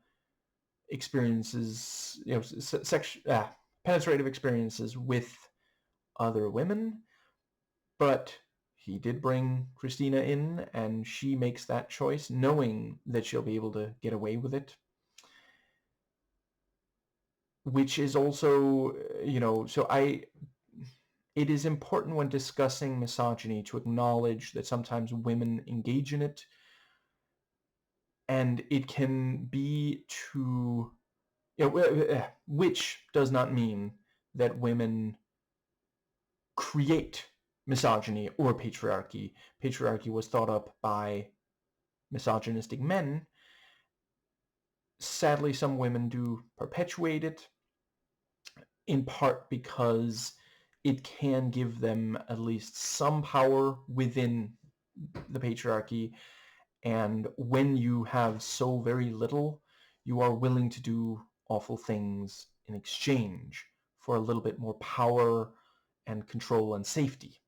experiences, you know, penetrative experiences with other women, but he did bring Christina in, and she makes that choice knowing that she'll be able to get away with it, which is also, you know, it is important when discussing misogyny to acknowledge that sometimes women engage in it, and it can be to, you know, which does not mean that women create misogyny or patriarchy. Patriarchy was thought up by misogynistic men. Sadly, some women do perpetuate it, in part because it can give them at least some power within the patriarchy. And when you have so very little, you are willing to do awful things in exchange for a little bit more power and control and safety.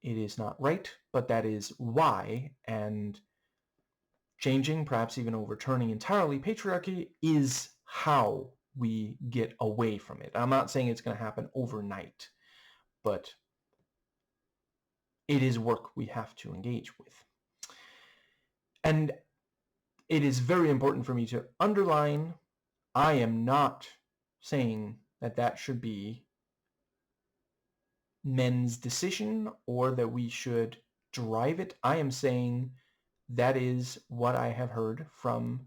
It is not right, but that is why, and changing, perhaps even overturning entirely patriarchy is how we get away from it. I'm not saying it's going to happen overnight, but it is work we have to engage with. And it is very important for me to underline, I am not saying that that should be men's decision or that we should drive it. I am saying that is what I have heard from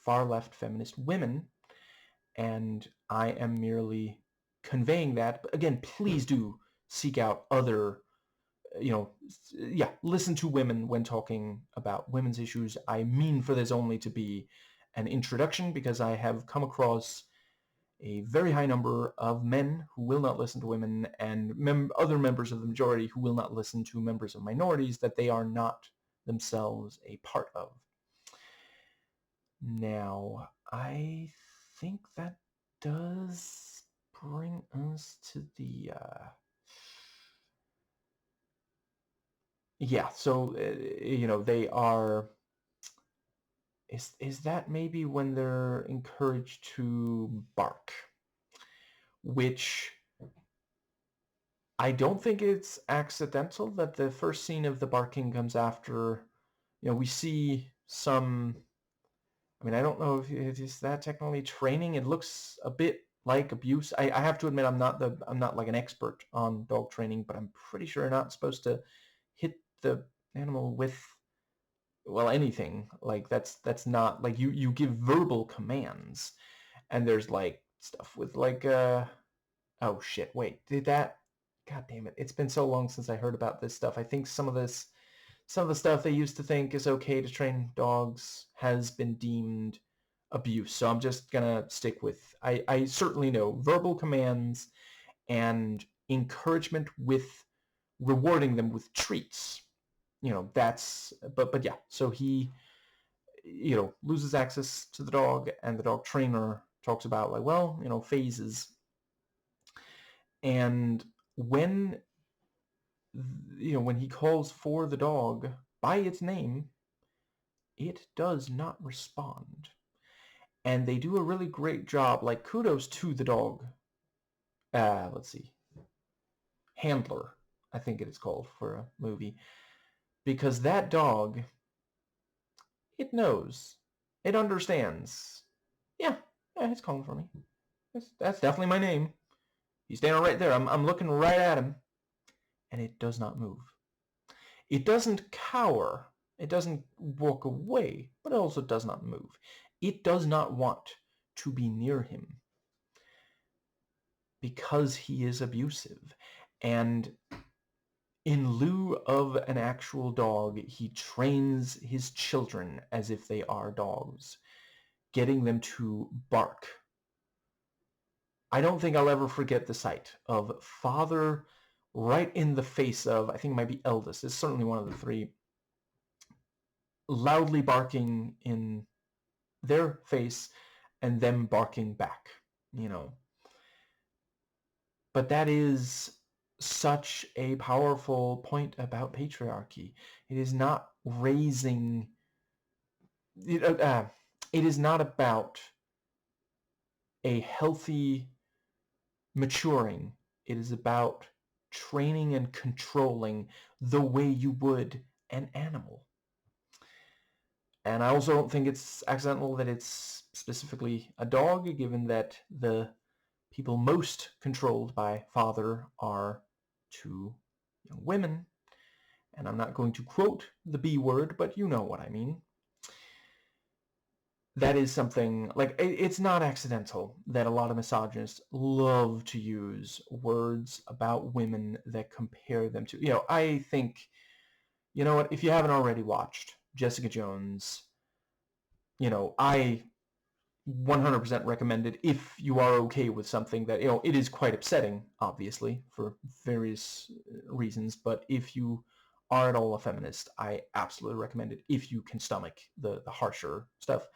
far left feminist women, and I am merely conveying that. But again, please do seek out other, listen to women when talking about women's issues. I mean for this only to be an introduction, because I have come across a very high number of men who will not listen to women, and other members of the majority who will not listen to members of minorities that they are not themselves a part of. Now, I think that does bring us to the so they are, is that maybe when they're encouraged to bark, which I don't think it's accidental that the first scene of the barking comes after, we see some, I mean, I don't know if it is that technically training. It looks a bit like abuse. I have to admit, I'm not like an expert on dog training, but I'm pretty sure you're not supposed to hit the animal with, well, anything. Like that's not like you give verbal commands, and there's like stuff with like oh shit, wait, did that, god damn it, it's been so long since I heard about this stuff. I think some of the stuff they used to think is okay to train dogs has been deemed abuse. So I'm just gonna stick with, I certainly know verbal commands and encouragement with rewarding them with treats. That's, but yeah, so he, loses access to the dog, and the dog trainer talks about like, well, phases. And when when he calls for the dog by its name, it does not respond. And they do a really great job, like kudos to the dog. Let's see. Handler, I think it is called for a movie. Because that dog, it knows. It understands. Yeah, it's calling for me. That's definitely my name. He's standing right there. I'm looking right at him. And it does not move. It doesn't cower. It doesn't walk away, but it also does not move. It does not want to be near him because he is abusive. And in lieu of an actual dog, he trains his children as if they are dogs, getting them to bark. I don't think I'll ever forget the sight of father right in the face of, I think it might be eldest, it's certainly one of the three, loudly barking in their face and them barking back, But that is such a powerful point about patriarchy. It is not raising, it is not about a healthy maturing. It is about training and controlling the way you would an animal. And I also don't think it's accidental that it's specifically a dog, given that the people most controlled by father are two young women. And I'm not going to quote the B word, but you know what I mean. That is something, like, it's not accidental that a lot of misogynists love to use words about women that compare them to, I think, you know what, if you haven't already watched Jessica Jones, I 100% recommend it if you are okay with something that, it is quite upsetting, obviously, for various reasons, but if you are at all a feminist, I absolutely recommend it if you can stomach the harsher stuff.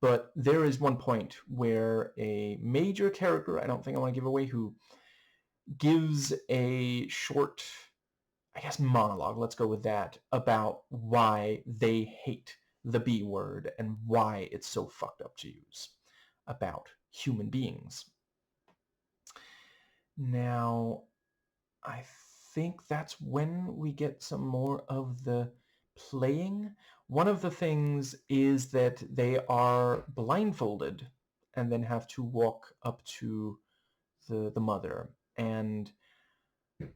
But there is one point where a major character, I don't think I want to give away who, gives a short, I guess, monologue, let's go with that, about why they hate the B word and why it's so fucked up to use about human beings. Now, I think that's when we get some more of the playing. One of the things is that they are blindfolded and then have to walk up to the mother. And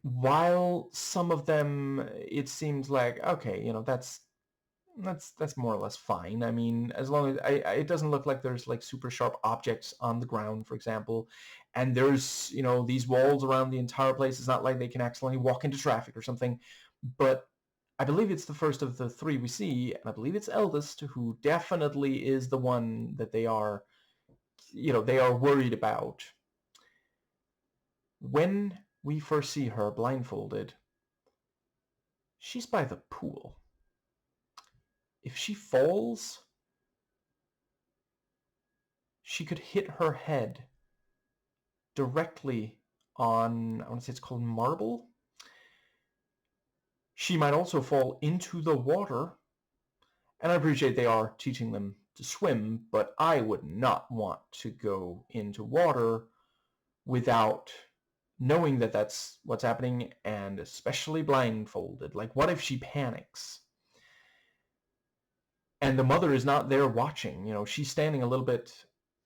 while some of them, it seems like, okay, that's that's more or less fine. I mean, as long as it doesn't look like there's like super sharp objects on the ground, for example, and there's, you know, these walls around the entire place. It's not like they can accidentally walk into traffic or something. But I believe it's the first of the three we see, and I believe it's eldest who definitely is the one that they are, you know, they are worried about. When we first see her blindfolded, she's by the pool. If she falls, she could hit her head directly on, I want to say it's called marble. She might also fall into the water, and I appreciate they are teaching them to swim, but I would not want to go into water without knowing that that's what's happening, and especially blindfolded. Like, what if she panics? And the mother is not there watching. You know, she's standing a little bit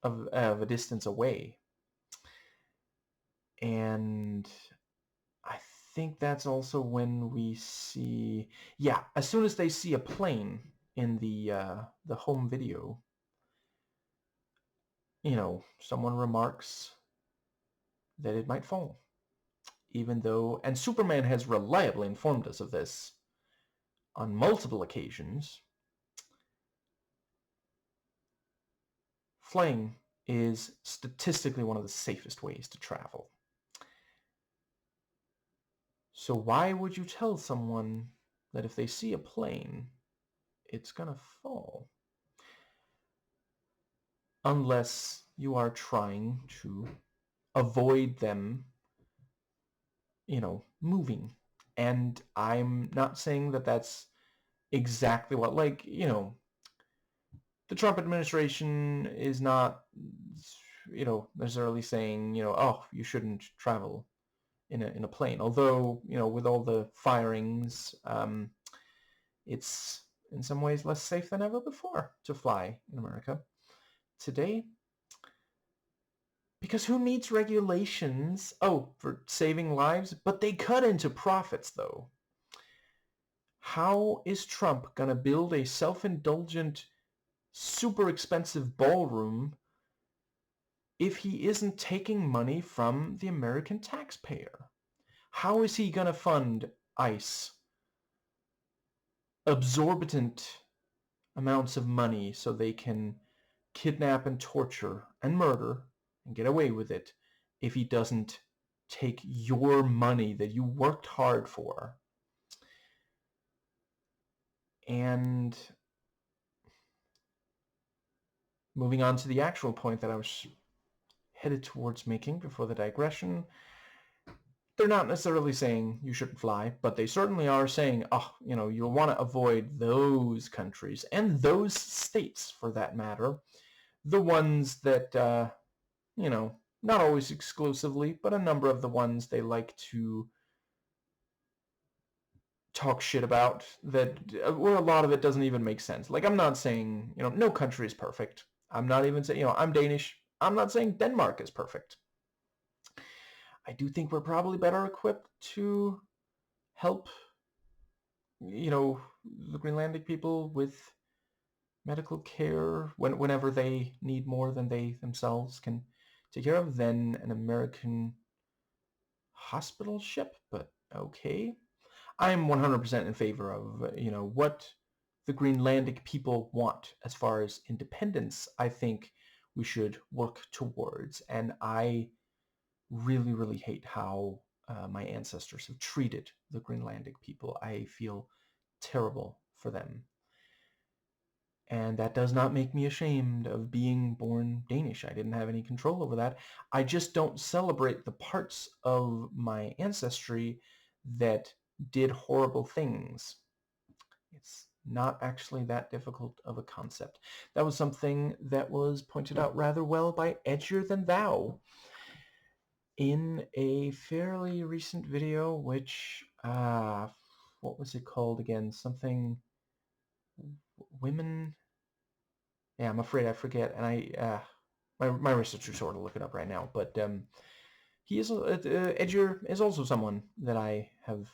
of a distance away. And I think that's also when we see, yeah, as soon as they see a plane in the home video, you know, someone remarks that it might fall. Even though, and Superman has reliably informed us of this on multiple occasions, flying is statistically one of the safest ways to travel. So why would you tell someone that if they see a plane, it's gonna fall? Unless you are trying to avoid them, you know, moving. And I'm not saying that that's exactly what, like, you know, the Trump administration is not, you know, necessarily saying, you know, oh, you shouldn't travel in a plane. Although, you know, with all the firings, it's in some ways less safe than ever before to fly in America today. Because who needs regulations? Oh, for saving lives? But they cut into profits, though. How is Trump going to build a self-indulgent, super expensive ballroom if he isn't taking money from the American taxpayer? How is he going to fund ICE? Exorbitant amounts of money so they can kidnap and torture and murder and get away with it if he doesn't take your money that you worked hard for. And moving on to the actual point that I was headed towards making before the digression, they're not necessarily saying you shouldn't fly, but they certainly are saying, oh, you know, you'll want to avoid those countries and those states, for that matter, the ones that, you know, not always exclusively, but a number of the ones they like to talk shit about, that where a lot of it doesn't even make sense. Like, I'm not saying, you know, no country is perfect. I'm not even saying, you know, I'm Danish. I'm not saying Denmark is perfect. I do think we're probably better equipped to help, you know, the Greenlandic people with medical care whenever they need more than they themselves can take care of than an American hospital ship, but okay. I'm 100% in favor of, you know, what the Greenlandic people want as far as independence. I think we should work towards, and I really, really hate how my ancestors have treated the Greenlandic people. I feel terrible for them. And that does not make me ashamed of being born Danish. I didn't have any control over that. I just don't celebrate the parts of my ancestry that did horrible things. It's not actually that difficult of a concept. That was something that was pointed out rather well by Edgier Than Thou in a fairly recent video, which, what was it called again? Something, women... Yeah, I'm afraid I forget, and my researcher sort of look it up right now. But he is Edgier is also someone that I've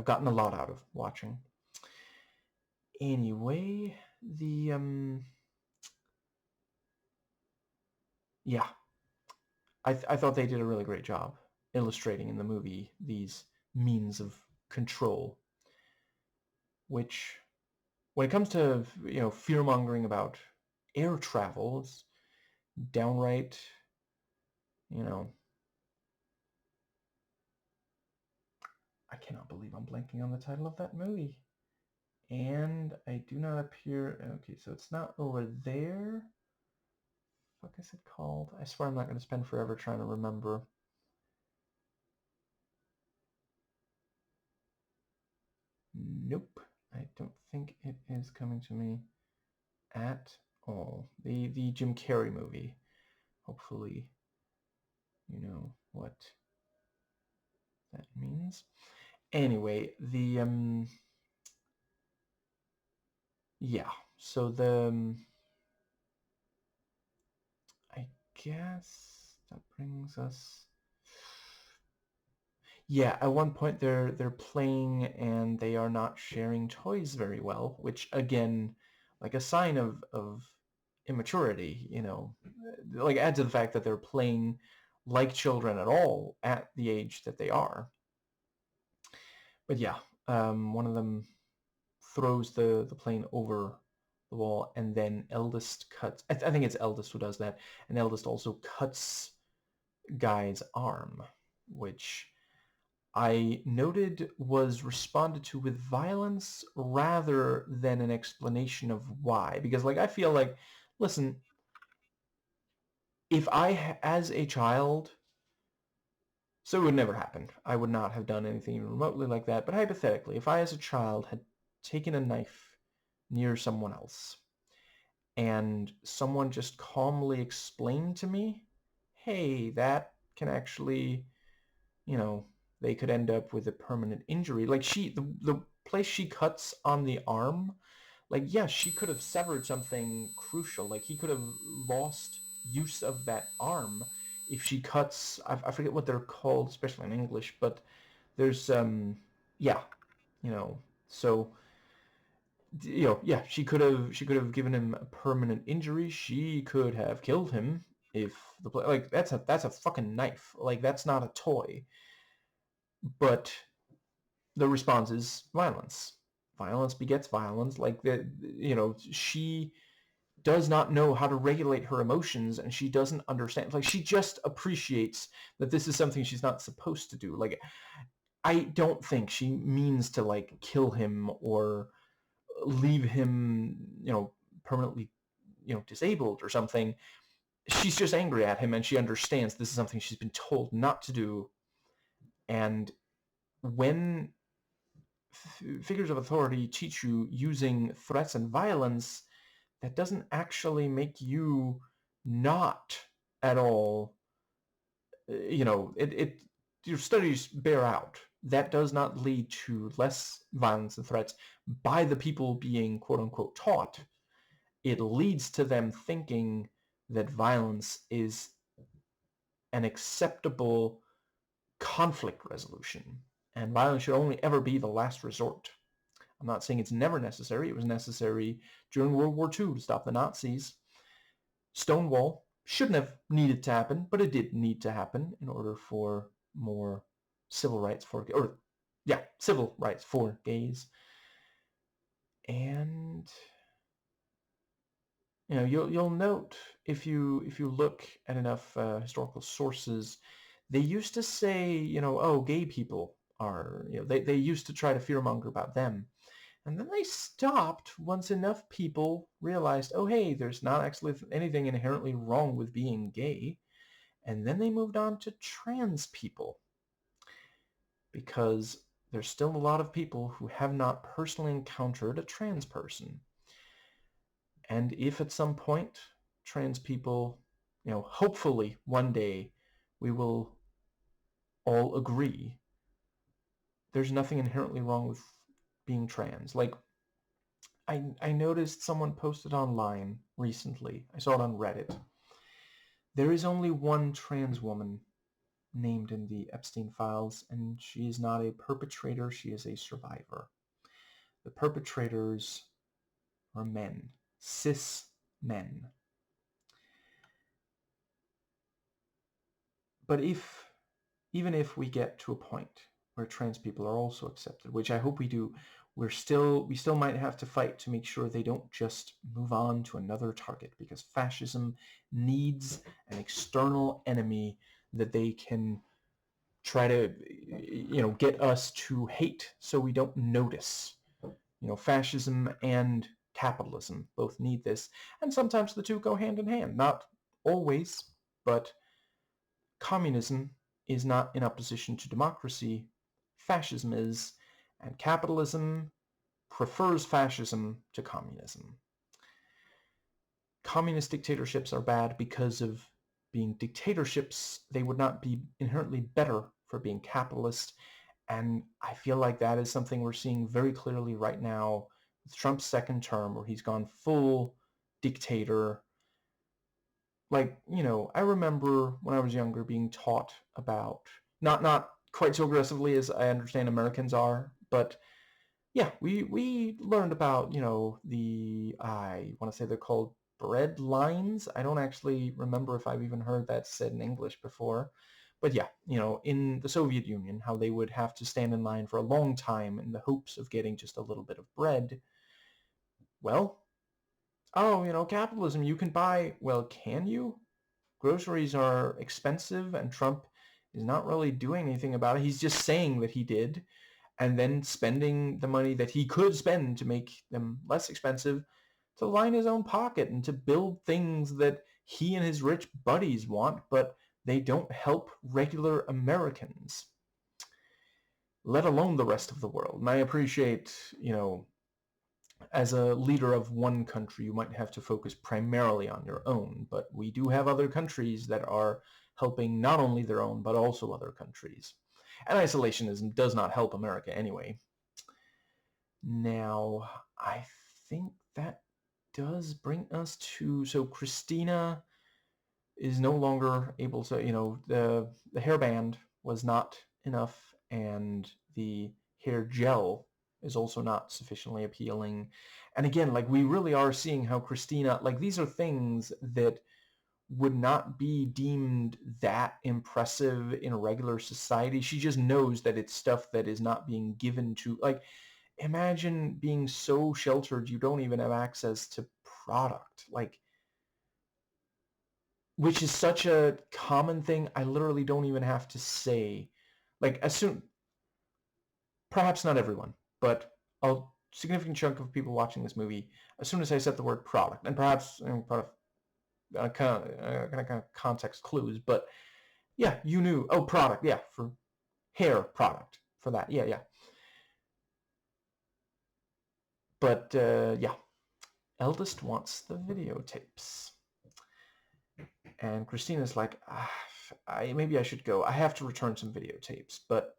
gotten a lot out of watching. Anyway, yeah, I thought they did a really great job illustrating in the movie these means of control, which, when it comes to, fear-mongering about air travel, is downright, you know, I cannot believe I'm blanking on the title of that movie. And I do not appear... Okay, so it's not over there. What is it called? I swear I'm not going to spend forever trying to remember. Nope. I don't think it is coming to me at all. The Jim Carrey movie. Hopefully you know what that means. Anyway, yeah, so I guess that brings us... Yeah, at one point they're playing and they are not sharing toys very well, which again, like a sign of immaturity, like add to the fact that they're playing like children at all at the age that they are. But yeah, one of them throws the plane over the wall, and then Eldest cuts... I think it's Eldest who does that, and Eldest also cuts Guy's arm, which I noted was responded to with violence rather than an explanation of why. Because, like, I feel like, listen, if I, as a child... So it would never happen. I would not have done anything even remotely like that. But hypothetically, if I, as a child, had taken a knife near someone else, and someone just calmly explained to me, hey, that can actually, they could end up with a permanent injury. Like, the place she cuts on the arm, like, yeah, she could have severed something crucial. Like, he could have lost use of that arm if she cuts... I forget what they're called, especially in English, but there's, yeah, so... yeah, she could have given him a permanent injury. She could have killed him if like, that's a fucking knife. Like, that's not a toy. But the response is violence. Violence begets violence. Like, she does not know how to regulate her emotions, and she doesn't understand. Like, she just appreciates that this is something she's not supposed to do. Like, I don't think she means to, like, kill him or leave him, permanently, disabled or something. She's just angry at him, and she understands this is something she's been told not to do. And when figures of authority teach you using threats and violence, that doesn't actually make you not at all, your studies bear out that does not lead to less violence and threats by the people being quote-unquote taught. It leads to them thinking that violence is an acceptable conflict resolution, and violence should only ever be the last resort. I'm not saying it's never necessary. It was necessary during World War II to stop the Nazis. Stonewall shouldn't have needed to happen, but it did need to happen in order for more civil rights for gays. And you'll note, if you look at enough historical sources, they used to say, oh, gay people are, they used to try to fearmonger about them. And then they stopped once enough people realized, oh, hey, there's not actually anything inherently wrong with being gay. And then they moved on to trans people, because there's still a lot of people who have not personally encountered a trans person. And if at some point trans people, hopefully one day we will all agree there's nothing inherently wrong with being trans. Like, I noticed someone posted online recently. I saw it on Reddit. There is only one trans woman named in the Epstein files, and she is not a perpetrator, she is a survivor. The perpetrators or men, cis men. But even if we get to a point where trans people are also accepted, which I hope we do, we still might have to fight to make sure they don't just move on to another target, because fascism needs an external enemy that they can try to, get us to hate so we don't notice. Fascism and capitalism both need this, and sometimes the two go hand in hand. Not always, but communism is not in opposition to democracy. Fascism is, and capitalism prefers fascism to communism. Communist dictatorships are bad because of being dictatorships. They would not be inherently better for being capitalist, and I feel like that is something we're seeing very clearly right now with Trump's second term, where he's gone full dictator. Like, I remember when I was younger being taught about, not quite so aggressively as I understand Americans are, but yeah, we learned about, I want to say they're called bread lines. I don't actually remember if I've even heard that said in English before. But yeah, in the Soviet Union, how they would have to stand in line for a long time in the hopes of getting just a little bit of bread. Well, capitalism, you can buy, well, can you? Groceries are expensive, and Trump is not really doing anything about it. He's just saying that he did, and then spending the money that he could spend to make them less expensive to line his own pocket and to build things that he and his rich buddies want, but they don't help regular Americans, let alone the rest of the world. And I appreciate, as a leader of one country, you might have to focus primarily on your own, but we do have other countries that are helping not only their own, but also other countries. And isolationism does not help America anyway. Now, I think that does bring us to, so Christina is no longer able to, the hairband was not enough, and the hair gel is also not sufficiently appealing. And again, like, we really are seeing how Christina, like, these are things that would not be deemed that impressive in a regular society. She just knows that it's stuff that is not being given to, like, imagine being so sheltered you don't even have access to product, like, which is such a common thing. I literally don't even have to say, like, perhaps not everyone, but a significant chunk of people watching this movie, as soon as I said the word product, and perhaps part of kind of context clues, but yeah, you knew, oh, product, yeah, for hair product, for that, yeah. But yeah, eldest wants the videotapes. And Christina's like, maybe I should go. I have to return some videotapes. But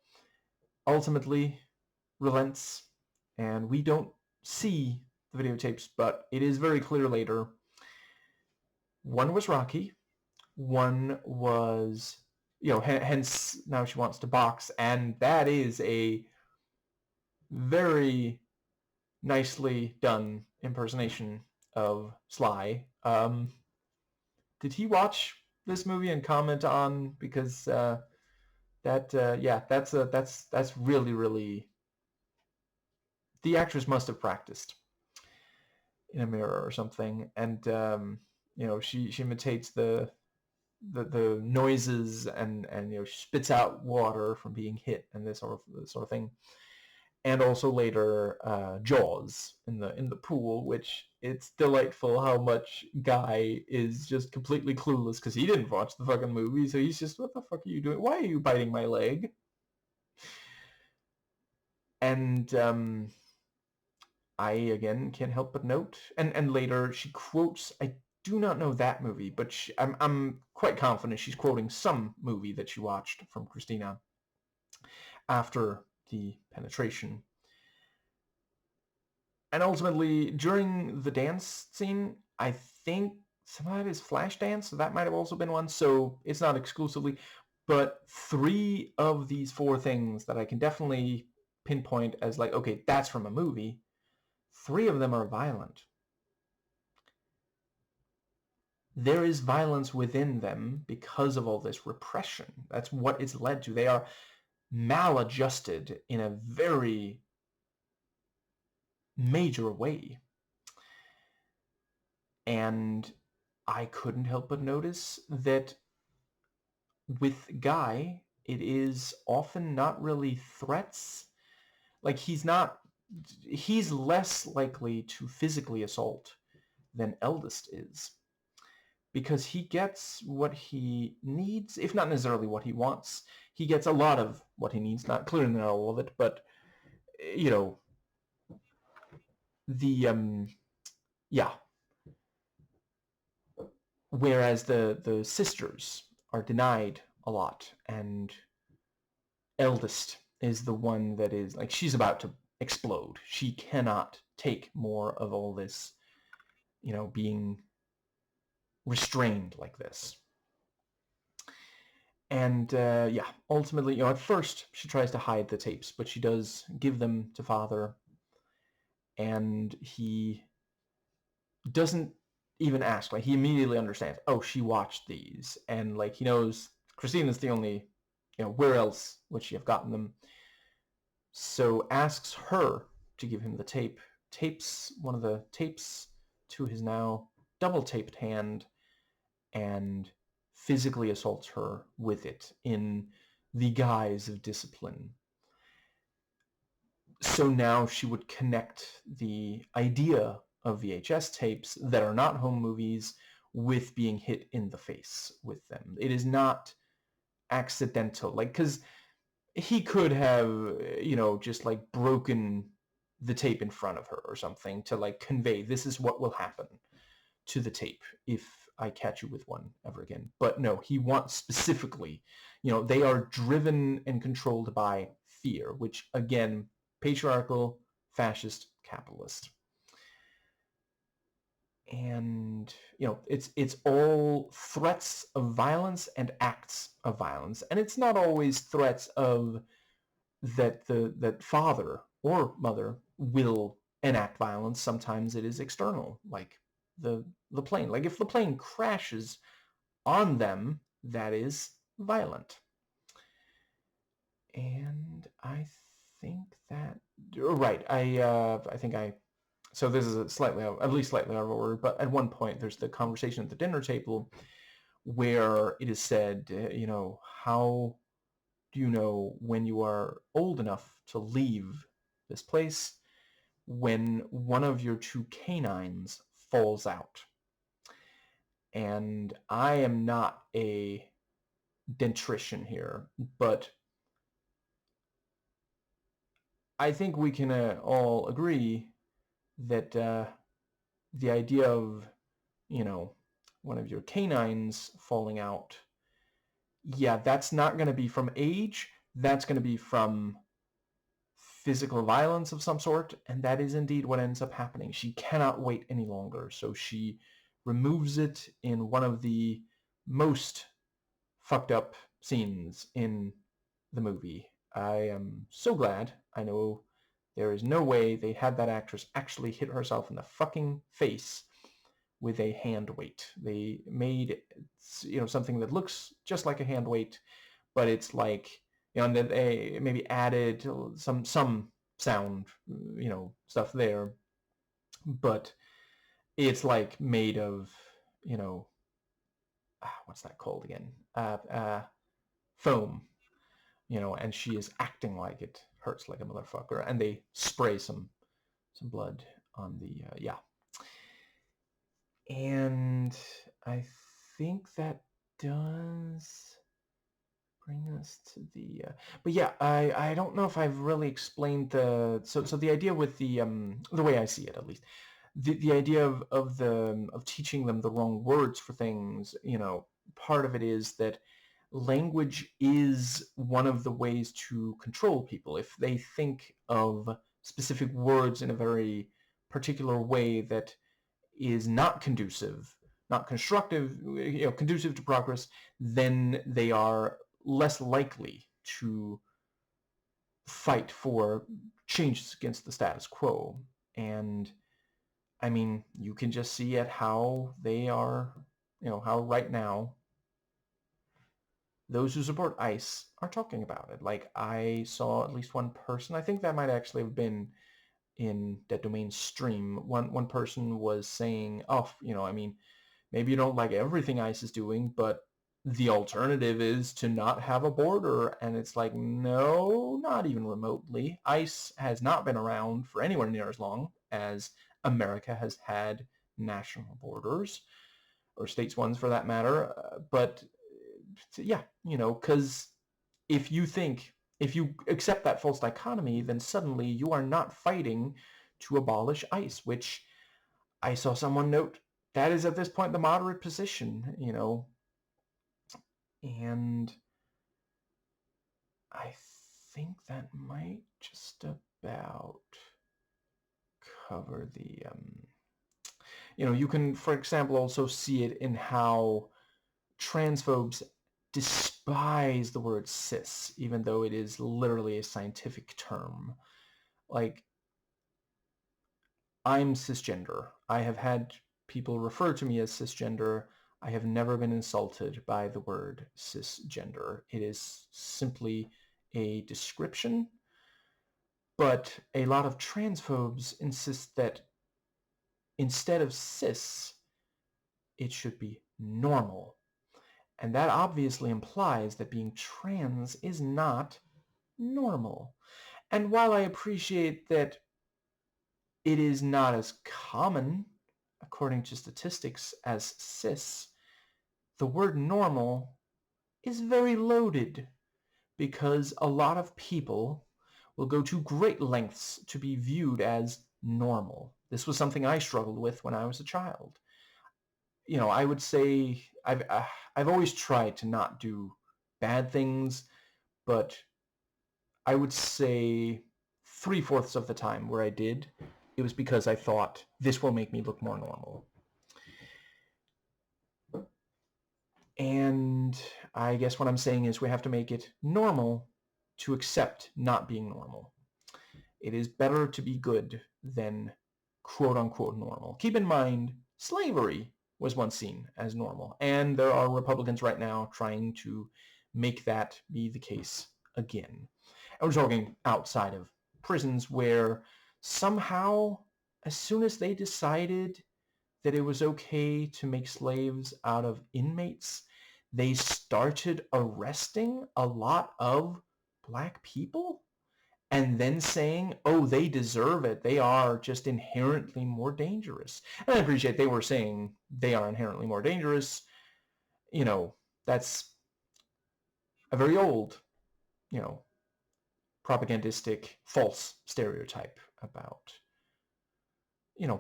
ultimately relents, and we don't see the videotapes, but it is very clear later. One was Rocky. One was, hence now she wants to box. And that is a very nicely done impersonation of Sly. Did he watch this movie and comment on, because that's really, really, the actress must have practiced in a mirror or something, and she imitates the noises, and she spits out water from being hit and this sort of thing. And also later Jaws in the pool, which it's delightful how much Guy is just completely clueless because he didn't watch the fucking movie, so he's just, what the fuck are you doing? Why are you biting my leg? And I again can't help but note, and later she quotes, I do not know that movie, but I'm quite confident she's quoting some movie that she watched from Christina after the penetration. And ultimately, during the dance scene, I think some of it is Flashdance, so that might have also been one, so it's not exclusively, but 3 of these 4 things that I can definitely pinpoint as like, okay, that's from a movie, 3 of them are violent. there is violence within them because of all this repression. That's what it's led to. They are maladjusted in a very major way. And I couldn't help but notice that with Guy, it is often not really threats. Like, he's less likely to physically assault than Eldest is, because he gets what he needs, if not necessarily what he wants. He gets a lot of what he needs, clearly not all of it, but, you know, yeah. Whereas the sisters are denied a lot, and Eldest is the one that is, like, she's about to explode. She cannot take more of all this, being restrained like this. And yeah, ultimately, at first she tries to hide the tapes, but she does give them to Father, and he doesn't even ask. Like, he immediately understands, oh, she watched these, and, like, he knows Christina's the only, where else would she have gotten them? So asks her to give him the tape, tapes one of the tapes to his now double-taped hand, and physically assaults her with it in the guise of discipline. So now she would connect the idea of VHS tapes that are not home movies with being hit in the face with them. It is not accidental, like, because he could have, just, like, broken the tape in front of her or something to, like, convey, this is what will happen to the tape if I catch you with one ever again. But no, he wants specifically, they are driven and controlled by fear, which, again, patriarchal, fascist, capitalist. And, it's all threats of violence and acts of violence. And it's not always threats of that father or mother will enact violence. Sometimes it is external, like the plane. Like, if the plane crashes on them, that is violent. And I think that, right, so this is at least slightly out of order, but at one point there's the conversation at the dinner table where it is said, how do you know when you are old enough to leave this place? When one of your two canines falls out. And I am not a dentrician here, but I think we can all agree that the idea of, one of your canines falling out, yeah, that's not going to be from age. That's going to be from physical violence of some sort, and that is indeed what ends up happening. She cannot wait any longer, so she removes it in one of the most fucked up scenes in the movie. I am so glad. I know there is no way they had that actress actually hit herself in the fucking face with a hand weight. They made, something that looks just like a hand weight, but it's like, and then they maybe added some sound, stuff there, but it's like made of, what's that called again? Foam, and she is acting like it hurts like a motherfucker, and they spray some blood on the, yeah. And I think that does bring us to the, but yeah, I don't know if I've really explained so the idea with the way I see it, at least, the idea of teaching them the wrong words for things, part of it is that language is one of the ways to control people. If they think of specific words in a very particular way that is not conducive, not constructive, conducive to progress, then they are less likely to fight for changes against the status quo. And I mean, you can just see at how they are how right now those who support ICE are talking about it. Like, I saw at least one person, I think that might actually have been in that domain stream, one person was saying, oh, I mean, maybe you don't like everything ICE is doing, but the alternative is to not have a border. And it's like, no, not even remotely. ICE has not been around for anywhere near as long as America has had national borders, or states ones for that matter. But yeah, because if you accept that false dichotomy, then suddenly you are not fighting to abolish ICE, which I saw someone note that is at this point the moderate position, and I think that might just about cover the, you can, for example, also see it in how transphobes despise the word cis, even though it is literally a scientific term. Like, I'm cisgender. I have had people refer to me as cisgender. I have never been insulted by the word cisgender. It is simply a description. But a lot of transphobes insist that instead of cis, it should be normal. And that obviously implies that being trans is not normal. And while I appreciate that it is not as common, according to statistics, as cis, the word normal is very loaded, because a lot of people will go to great lengths to be viewed as normal. This was something I struggled with when I was a child. I would say I've always tried to not do bad things, but I would say 3/4 of the time where I did, it was because I thought this will make me look more normal. And I guess what I'm saying is we have to make it normal to accept not being normal. It is better to be good than quote-unquote normal. Keep in mind, slavery was once seen as normal, and there are Republicans right now trying to make that be the case again. And we're talking outside of prisons, where somehow, as soon as they decided that it was okay to make slaves out of inmates, they started arresting a lot of black people and then saying, oh, they deserve it. They are just inherently more dangerous. And I appreciate they were saying they are inherently more dangerous. That's a very old, propagandistic, false stereotype about,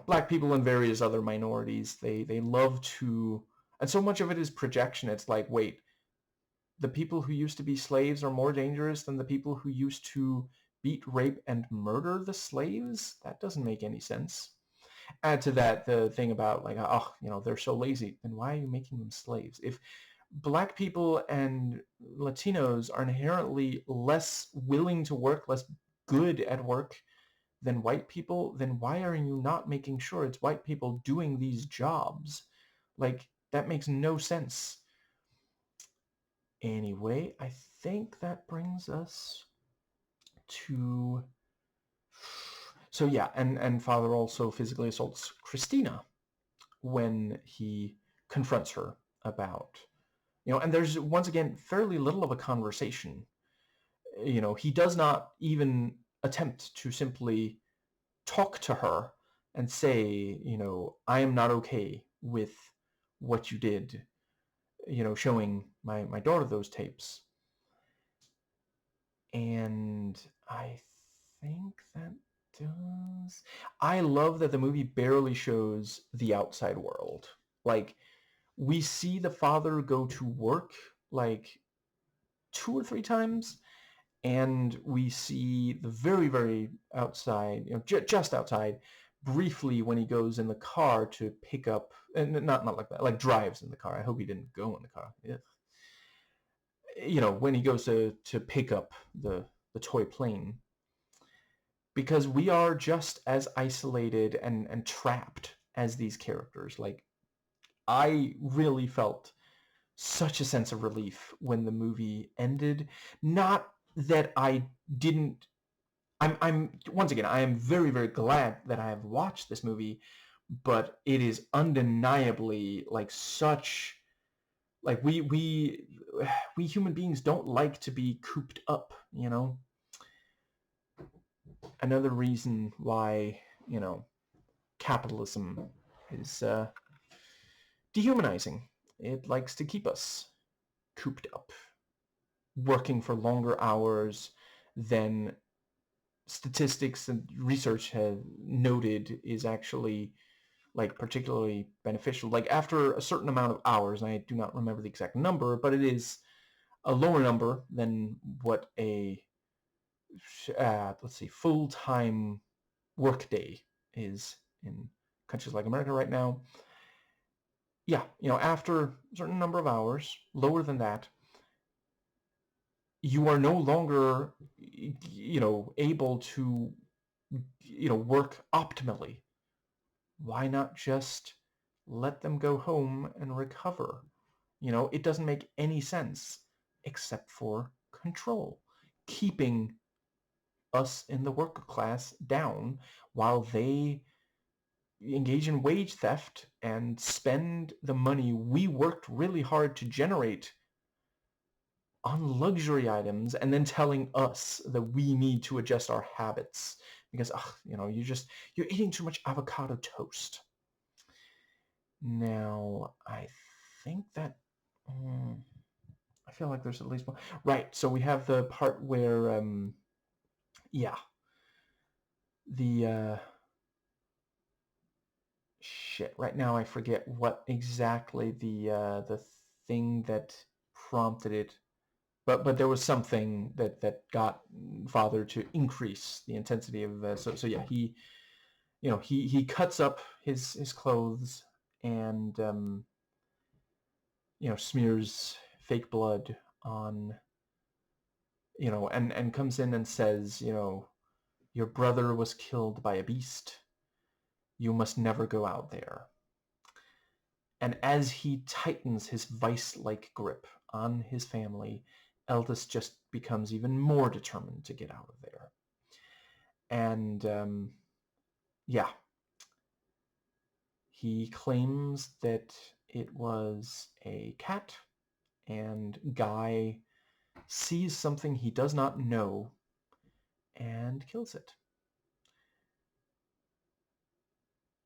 black people and various other minorities. They love to, and so much of it is projection. It's like, wait, the people who used to be slaves are more dangerous than the people who used to beat, rape, and murder the slaves? That doesn't make any sense. Add to that the thing about, like, they're so lazy. Then why are you making them slaves? If black people and Latinos are inherently less willing to work, less good at work than white people, then why are you not making sure it's white people doing these jobs? Like, that makes no sense. Anyway, I think that brings us to... So yeah, and Father also physically assaults Christina when he confronts her about, and there's, once again, fairly little of a conversation. He does not even attempt to simply talk to her and say, I am not okay with what you did, showing my daughter those tapes. And I think that does... I love that the movie barely shows the outside world. Like, we see the father go to work like 2 or 3 times, and we see the very, very outside, just outside, briefly when he goes in the car to pick up, and not like that, like drives in the car. I hope he didn't go in the car. Ugh. When he goes to pick up the toy plane, because we are just as isolated and trapped as these characters. Like, I really felt such a sense of relief when the movie ended. Not that I didn't. I'm once again, I am very, very glad that I have watched this movie, but it is undeniably like such like we human beings don't like to be cooped up, you know. Another reason why, you know, capitalism is dehumanizing. It likes to keep us cooped up, working for longer hours than statistics and research have noted is actually like particularly beneficial. Like after a certain amount of hours, and I do not remember the exact number, but it is a lower number than what a let's see, full-time workday is in countries like America right now. Yeah, you know, after a certain number of hours, lower than that, you are no longer, you know, able to, you know, work optimally. Why not just let them go home and recover? You know, it doesn't make any sense except for control, keeping us in the worker class down while they engage in wage theft and spend the money we worked really hard to generate on luxury items, and then telling us that we need to adjust our habits because, you know, you're eating too much avocado toast. Now, I think that I feel like there's at least one. Right, so we have the part where, yeah, the shit. Right now, I forget what exactly the thing that prompted it, but there was something that got father to increase the intensity of so yeah, he, you know, he cuts up his clothes and you know, smears fake blood on, you know, and comes in and says, you know, your brother was killed by a beast. You must never go out there. And as he tightens his vice-like grip on his family, Eldest just becomes even more determined to get out of there. And yeah, he claims that it was a cat, and Guy sees something he does not know and kills it.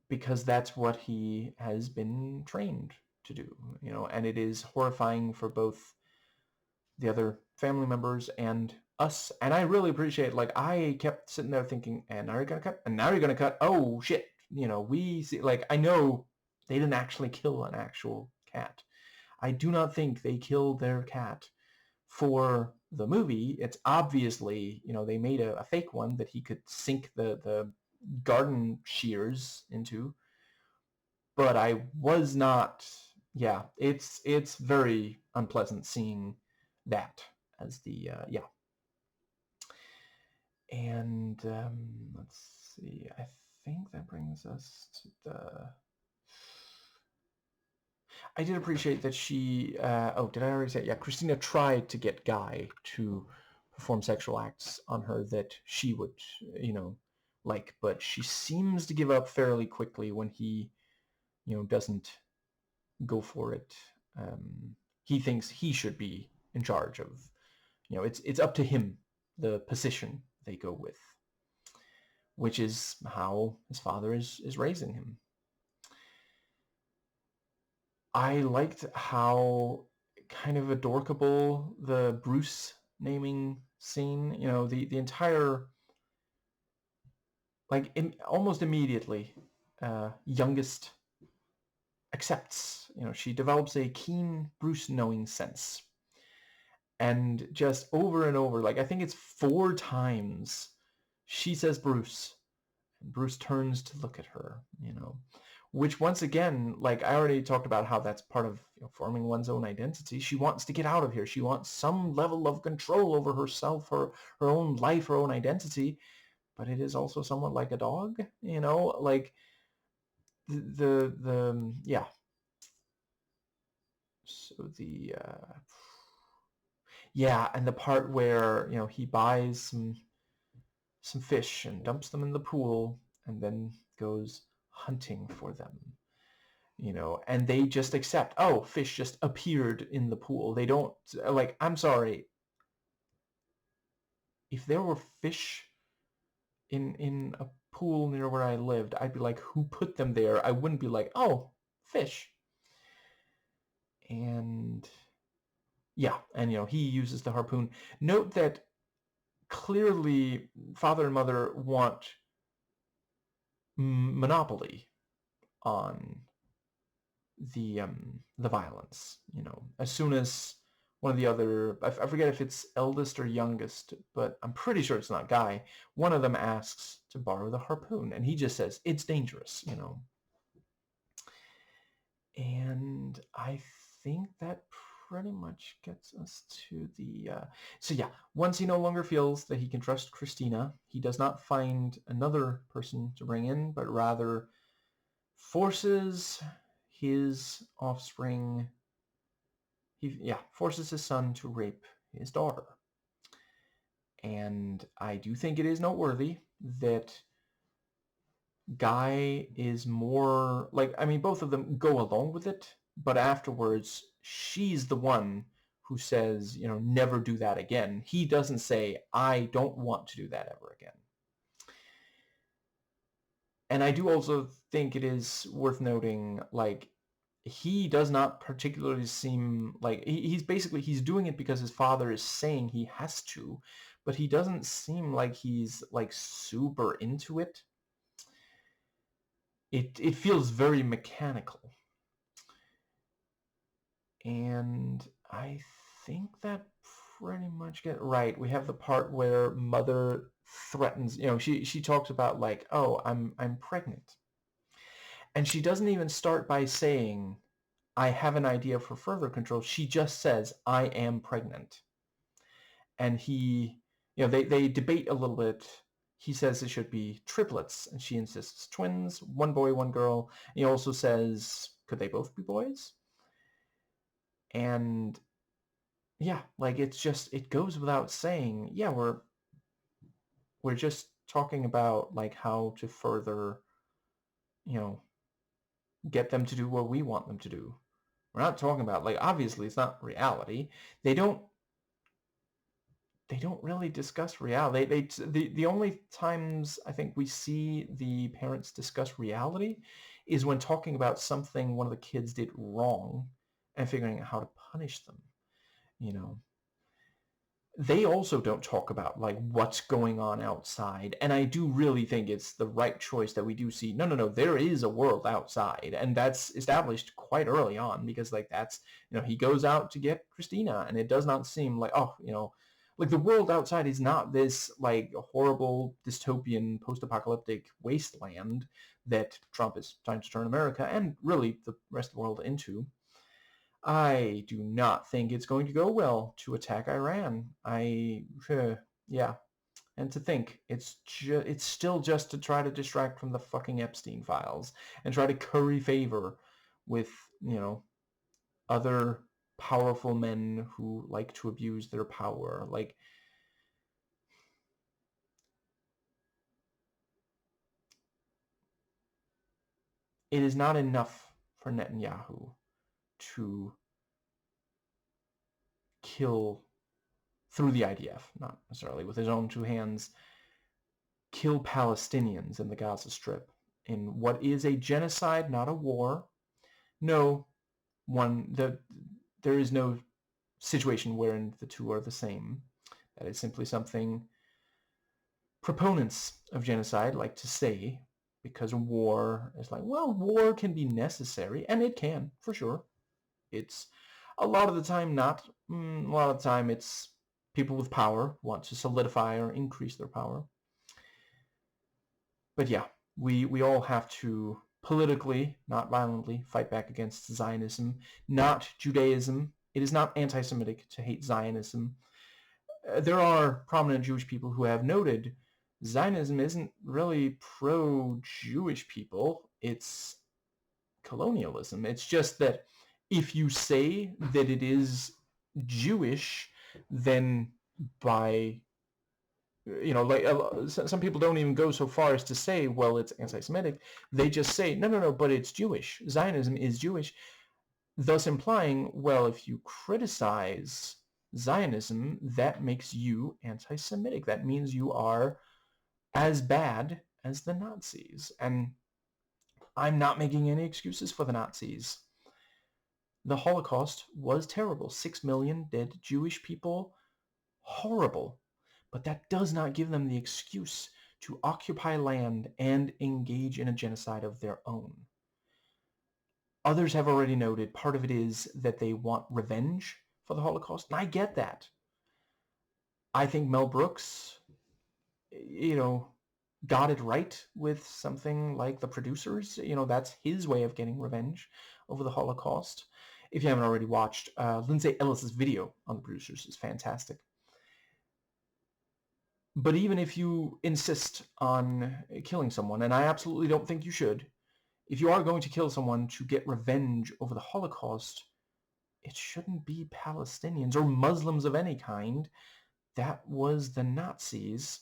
Because that's what he has been trained to do, you know, and it is horrifying for both the other family members and us. And I really appreciate, like, I kept sitting there thinking, and now you're gonna cut, and now you're gonna cut. Oh shit, you know, we see, like, I know they didn't actually kill an actual cat. I do not think they killed their cat for the movie. It's obviously, you know, they made a fake one that he could sink the garden shears into. But I was not, yeah, it's very unpleasant seeing that as the, yeah. And let's see, I think that brings us to the, I did appreciate that she, oh, did I already say, yeah, Christina tried to get Guy to perform sexual acts on her that she would, you know, like, but she seems to give up fairly quickly when he, you know, doesn't go for it. He thinks he should be in charge of, you know, it's up to him, the position they go with, which is how his father is raising him. I liked how kind of adorkable the Bruce naming scene, you know, the entire, like, almost immediately, youngest accepts, you know, she develops a keen Bruce knowing sense. And just over and over, like, I think it's 4 times she says Bruce, and Bruce turns to look at her, you know, which once again, like, I already talked about how that's part of, you know, forming one's own identity. She wants to get out of here. She wants some level of control over herself, her own life, her own identity, but it is also somewhat like a dog, you know, like the yeah. So the yeah, and the part where he buys some fish and dumps them in the pool and then goes hunting for them. And they just accept, oh, fish just appeared in the pool. They don't, like, I'm sorry, if there were fish in a pool near where I lived, I'd be like, who put them there? I wouldn't be like, oh, fish. And yeah, and he uses the harpoon. Note that clearly father and mother want monopoly on the violence. As soon as one of the other, I forget if it's eldest or youngest, but I'm pretty sure it's not Guy, one of them asks to borrow the harpoon, and he just says it's dangerous. And I think that pretty much gets us to the so yeah, once he no longer feels that he can trust Christina, he does not find another person to bring in, but rather forces his offspring, forces his son to rape his daughter. And I do think it is noteworthy that Guy is more like, I mean, both of them go along with it, but afterwards she's the one who says, never do that again. He doesn't say, I don't want to do that ever again. And I do also think it is worth noting, like, he does not particularly seem like, he's basically, he's doing it because his father is saying he has to, but he doesn't seem like he's like super into it. It feels very mechanical. And I think that pretty much get right. We have the part where mother threatens, she talks about like, oh, I'm pregnant. And she doesn't even start by saying, I have an idea for further control. She just says, I am pregnant. And he, they debate a little bit. He says it should be triplets, and she insists twins, one boy, one girl. He also says, could they both be boys? And yeah, like, it's just, it goes without saying, yeah, we're just talking about like how to further, get them to do what we want them to do. We're not talking about, like, obviously it's not reality. They don't really discuss reality. The only times I think we see the parents discuss reality is when talking about something one of the kids did wrong and figuring out how to punish them. They also don't talk about like what's going on outside, and I do really think it's the right choice that we do see, no, there is a world outside, and that's established quite early on, because like that's, he goes out to get Christina, and it does not seem like, oh, like the world outside is not this like horrible dystopian post-apocalyptic wasteland that Trump is trying to turn America and really the rest of the world into. I do not think it's going to go well to attack Iran. Yeah. And to think, it's still just to try to distract from the fucking Epstein files and try to curry favor with, other powerful men who like to abuse their power. Like, it is not enough for Netanyahu to kill through the IDF, not necessarily with his own two hands, kill Palestinians in the Gaza Strip in what is a genocide, not a war. No, there is no situation wherein the two are the same. That is simply something proponents of genocide like to say, because war is like, well, war can be necessary, and it can, for sure. It's a lot of the time not. A lot of the time it's people with power want to solidify or increase their power. But yeah, we all have to politically, not violently, fight back against Zionism, not Judaism. It is not anti-Semitic to hate Zionism. There are prominent Jewish people who have noted Zionism isn't really pro-Jewish people. It's colonialism. It's just that if you say that it is Jewish, then by, like some people don't even go so far as to say, well, it's anti-Semitic. They just say, no, but it's Jewish. Zionism is Jewish, thus implying, well, if you criticize Zionism, that makes you anti-Semitic. That means you are as bad as the Nazis. And I'm not making any excuses for the Nazis. The Holocaust was terrible. 6 million dead Jewish people, horrible. But that does not give them the excuse to occupy land and engage in a genocide of their own. Others have already noted part of it is that they want revenge for the Holocaust, and I get that. I think Mel Brooks, got it right with something like The Producers. That's his way of getting revenge over the Holocaust. If you haven't already watched, Lindsay Ellis's video on The Producers is fantastic. But even if you insist on killing someone, and I absolutely don't think you should, if you are going to kill someone to get revenge over the Holocaust, it shouldn't be Palestinians or Muslims of any kind. That was the Nazis.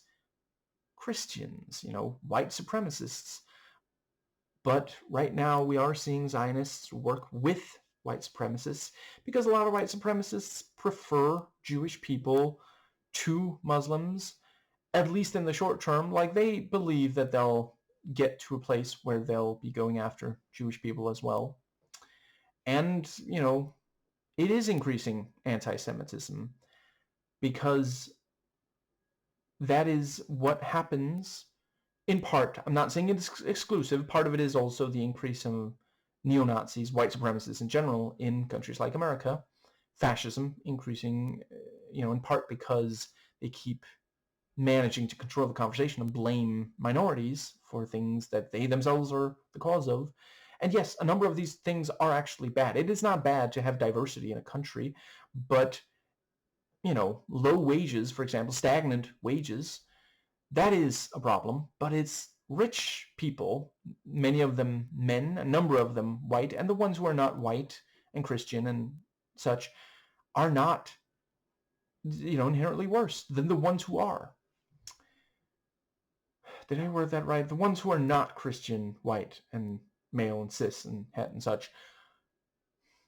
Christians, white supremacists. But right now we are seeing Zionists work with white supremacists because a lot of white supremacists prefer Jewish people to Muslims, at least in the short term. Like, they believe that they'll get to a place where they'll be going after Jewish people as well. And, it is increasing anti-Semitism because that is what happens in part. I'm not saying it's exclusive. Part of it is also the increase of neo-Nazis, white supremacists in general, in countries like America. Fascism increasing, in part because they keep managing to control the conversation and blame minorities for things that they themselves are the cause of. And yes, a number of these things are actually bad. It is not bad to have diversity in a country, but, low wages, for example, stagnant wages, that is a problem. But it's rich people, many of them men, a number of them white, and the ones who are not white and Christian and such are not, inherently worse than the ones who are. Did I word that right? The ones who are not Christian, white, and male, and cis, and het, and such,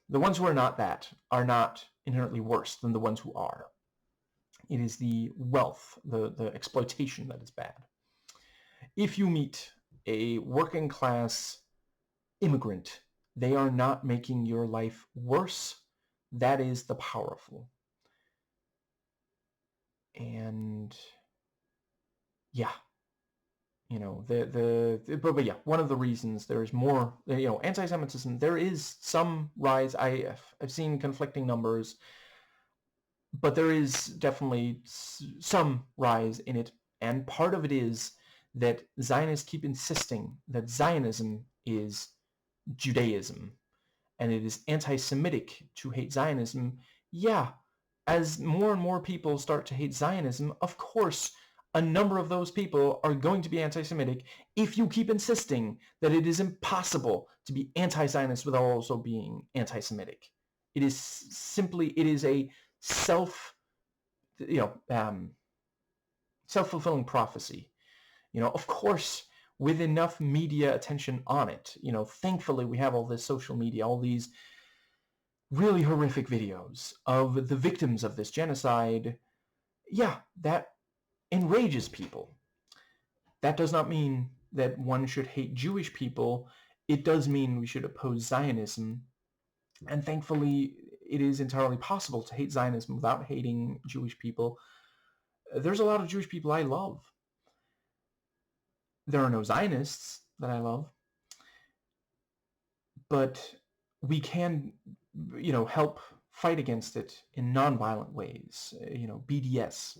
the ones who are not that are not inherently worse than the ones who are. It is the wealth, the exploitation that is bad. If you meet a working class immigrant, they are not making your life worse. That is the powerful. And yeah. But yeah, one of the reasons there's more, anti-Semitism, there is some rise. I've seen conflicting numbers, but there is definitely some rise in it. And part of it is that Zionists keep insisting that Zionism is Judaism, and it is anti-Semitic to hate Zionism. Yeah, as more and more people start to hate Zionism, of course, a number of those people are going to be anti-Semitic if you keep insisting that it is impossible to be anti-Zionist without also being anti-Semitic. It is a self-fulfilling prophecy. Of course, with enough media attention on it, thankfully we have all this social media, all these really horrific videos of the victims of this genocide. Yeah, that enrages people. That does not mean that one should hate Jewish people. It does mean we should oppose Zionism. And thankfully, it is entirely possible to hate Zionism without hating Jewish people. There's a lot of Jewish people I love. There are no Zionists that I love. But we can, help fight against it in nonviolent ways. BDS.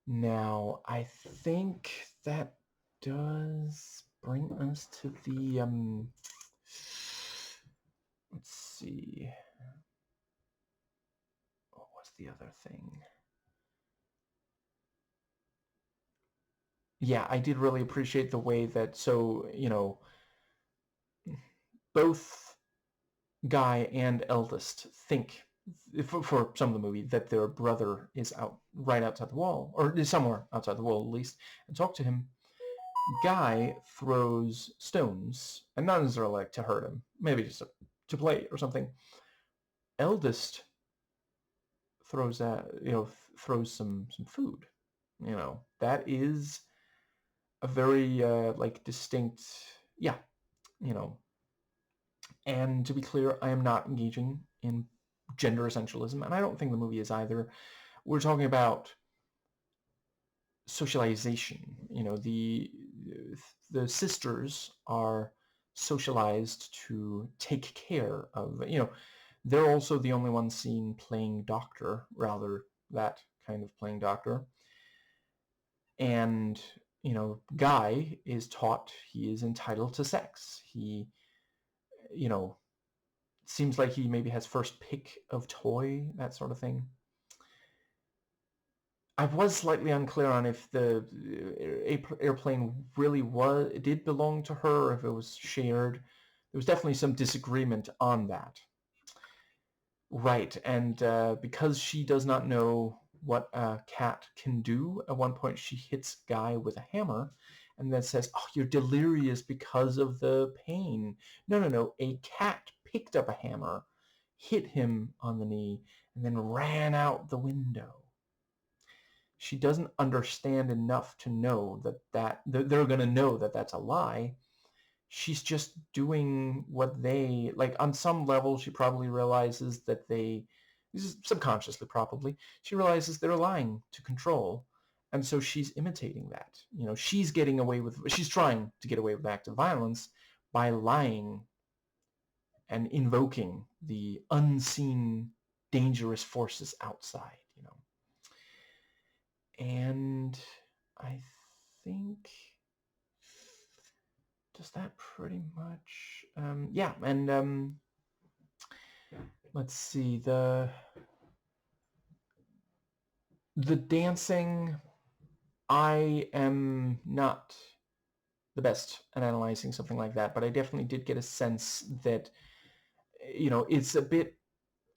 Now, I think that does bring us to the, let's see, what's the other thing? Yeah, I did really appreciate the way that, both Guy and eldest think, for some of the movie, that their brother is right outside the wall, or is somewhere outside the wall at least, and talk to him. Guy throws stones, and not necessarily like to hurt him, maybe just to play or something. Eldest throws throws some food. That is a very like distinct, yeah, you know. And to be clear, I am not engaging in gender essentialism, and I don't think the movie is either. We're talking about socialization. The sisters are socialized to take care of. They're also the only ones seen playing doctor, rather that kind of playing doctor. And Guy is taught he is entitled to sex. He, seems like he maybe has first pick of toy, that sort of thing. I was slightly unclear on if the airplane really did belong to her, or if it was shared. There was definitely some disagreement on that. Right, and because she does not know what a cat can do, at one point she hits Guy with a hammer, and then says, "Oh, you're delirious because of the pain." No. A cat picked up a hammer, hit him on the knee, and then ran out the window. She doesn't understand enough to know that they're going to know that that's a lie. She's just doing what they, like, on some level she probably realizes that this is subconsciously probably, she realizes they're lying to control, and so she's imitating that. She's trying to get away with acts of violence by lying and invoking the unseen dangerous forces outside. And I think, does that pretty much, yeah. And let's see, the dancing, I am not the best at analyzing something like that, but I definitely did get a sense that, it's a bit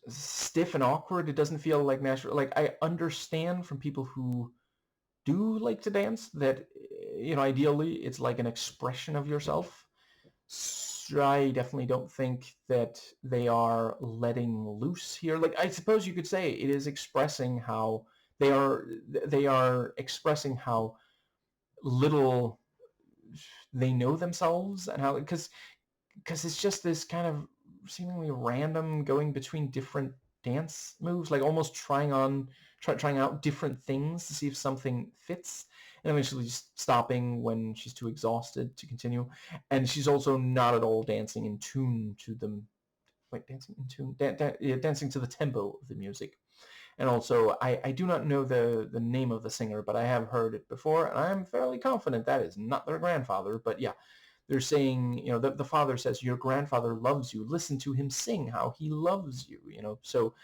stiff and awkward. It doesn't feel like natural. Like, I understand from people who do like to dance that, ideally it's like an expression of yourself. So I definitely don't think that they are letting loose here. Like, I suppose you could say it is expressing how they are expressing how little they know themselves, and how, because it's just this kind of seemingly random going between different dance moves, like almost trying out different things to see if something fits, and eventually just stopping when she's too exhausted to continue. And she's also not at all dancing in tune to them, like dancing in tune, dancing to the tempo of the music. And also, I do not know the name of the singer, but I have heard it before, and I'm fairly confident that is not their grandfather. But yeah, they're saying, the father says, "Your grandfather loves you. Listen to him sing how he loves you." So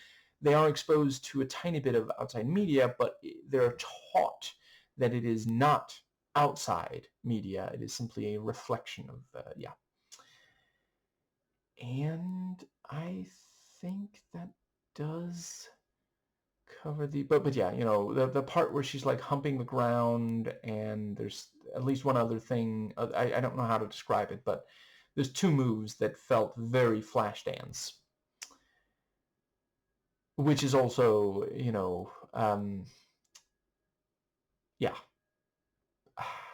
they are exposed to a tiny bit of outside media, but they're taught that it is not outside media. It is simply a reflection of, yeah. And I think that does cover but yeah, the part where she's like humping the ground, and there's at least one other thing. I don't know how to describe it, but there's two moves that felt very Flashdance, which is also, yeah.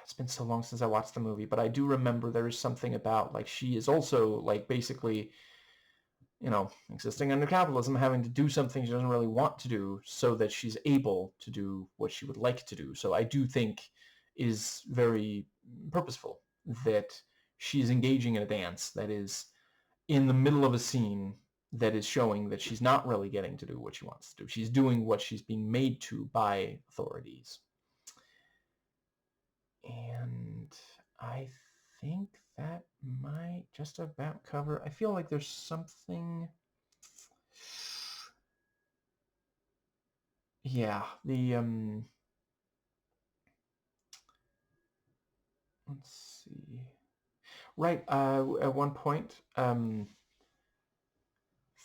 It's been so long since I watched the movie, but I do remember there is something about, like, she is also, like, basically, existing under capitalism, having to do something she doesn't really want to do so that she's able to do what she would like to do. So I do think is very purposeful that she's engaging in a dance that is in the middle of a scene that is showing that she's not really getting to do what she wants to do. She's doing what she's being made to by authorities. And I think that might just about cover. I feel like there's something. Yeah, let's see. Right, at one point,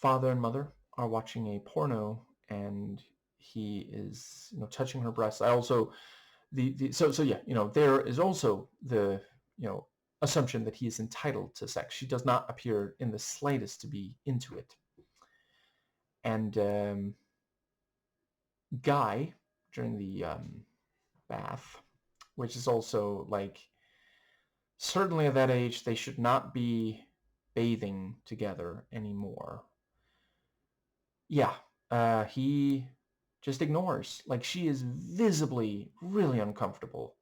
father and mother are watching a porno, and he is, touching her breasts. I also so yeah, there is also the assumption that he is entitled to sex. She does not appear in the slightest to be into it. And Guy, during the bath, which is also like, certainly at that age they should not be bathing together anymore. Yeah, he just ignores. Like, she is visibly really uncomfortable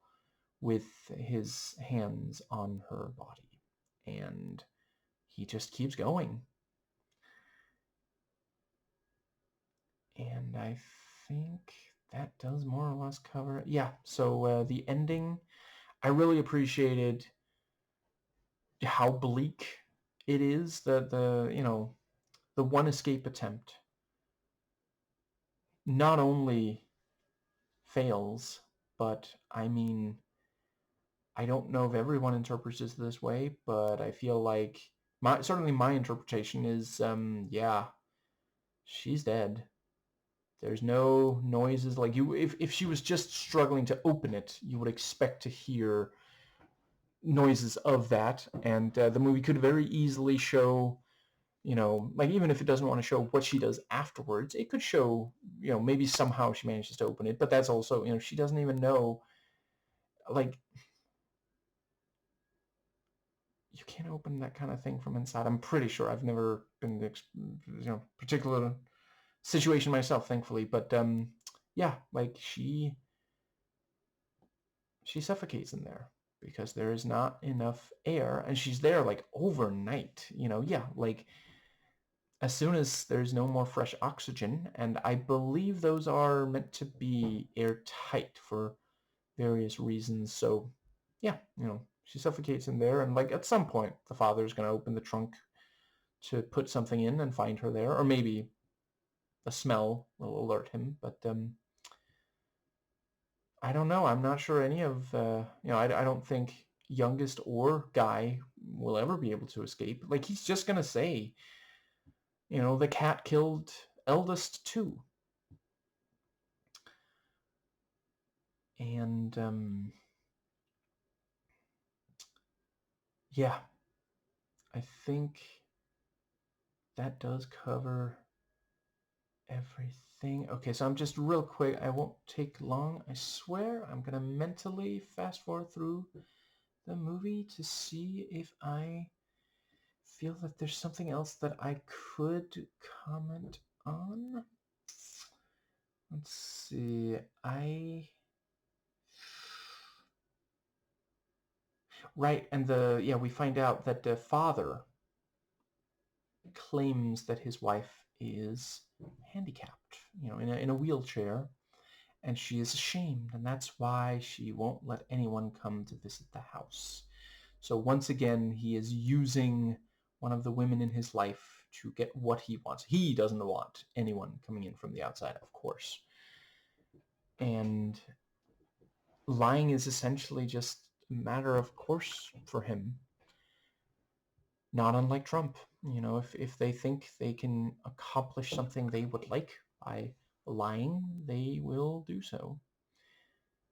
with his hands on her body, and he just keeps going. And I think that does more or less cover it. Yeah, so the ending, I really appreciated how bleak it is. The one escape attempt not only fails, but I mean, I don't know if everyone interprets it this way, but I feel like certainly my interpretation is, yeah, she's dead. There's no noises. Like, if she was just struggling to open it, you would expect to hear noises of that, and the movie could very easily show, like, even if it doesn't want to show what she does afterwards, it could show, maybe somehow she manages to open it, but that's also, she doesn't even know, like, you can't open that kind of thing from inside. I'm pretty sure. I've never been in particular situation myself, thankfully, but yeah, like, she suffocates in there because there is not enough air, and she's there like overnight. Yeah, like, as soon as there's no more fresh oxygen, and I believe those are meant to be airtight for various reasons. So yeah, she suffocates in there, and like, at some point the father's going to open the trunk to put something in and find her there, or maybe the smell will alert him, but I don't know. I'm not sure any of, I don't think youngest or Guy will ever be able to escape. Like, he's just going to say, the cat killed eldest too. And yeah, I think that does cover everything. Okay, so I'm just real quick. I won't take long. I swear I'm going to mentally fast forward through the movie to see if I feel that there's something else that I could comment on. Let's see. Right, and we find out that the father claims that his wife is handicapped, in a wheelchair, and she is ashamed, and that's why she won't let anyone come to visit the house. So once again, he is using one of the women in his life to get what he wants. He doesn't want anyone coming in from the outside, of course. And lying is essentially just a matter of course for him. Not unlike Trump. If they think they can accomplish something they would like by lying, they will do so.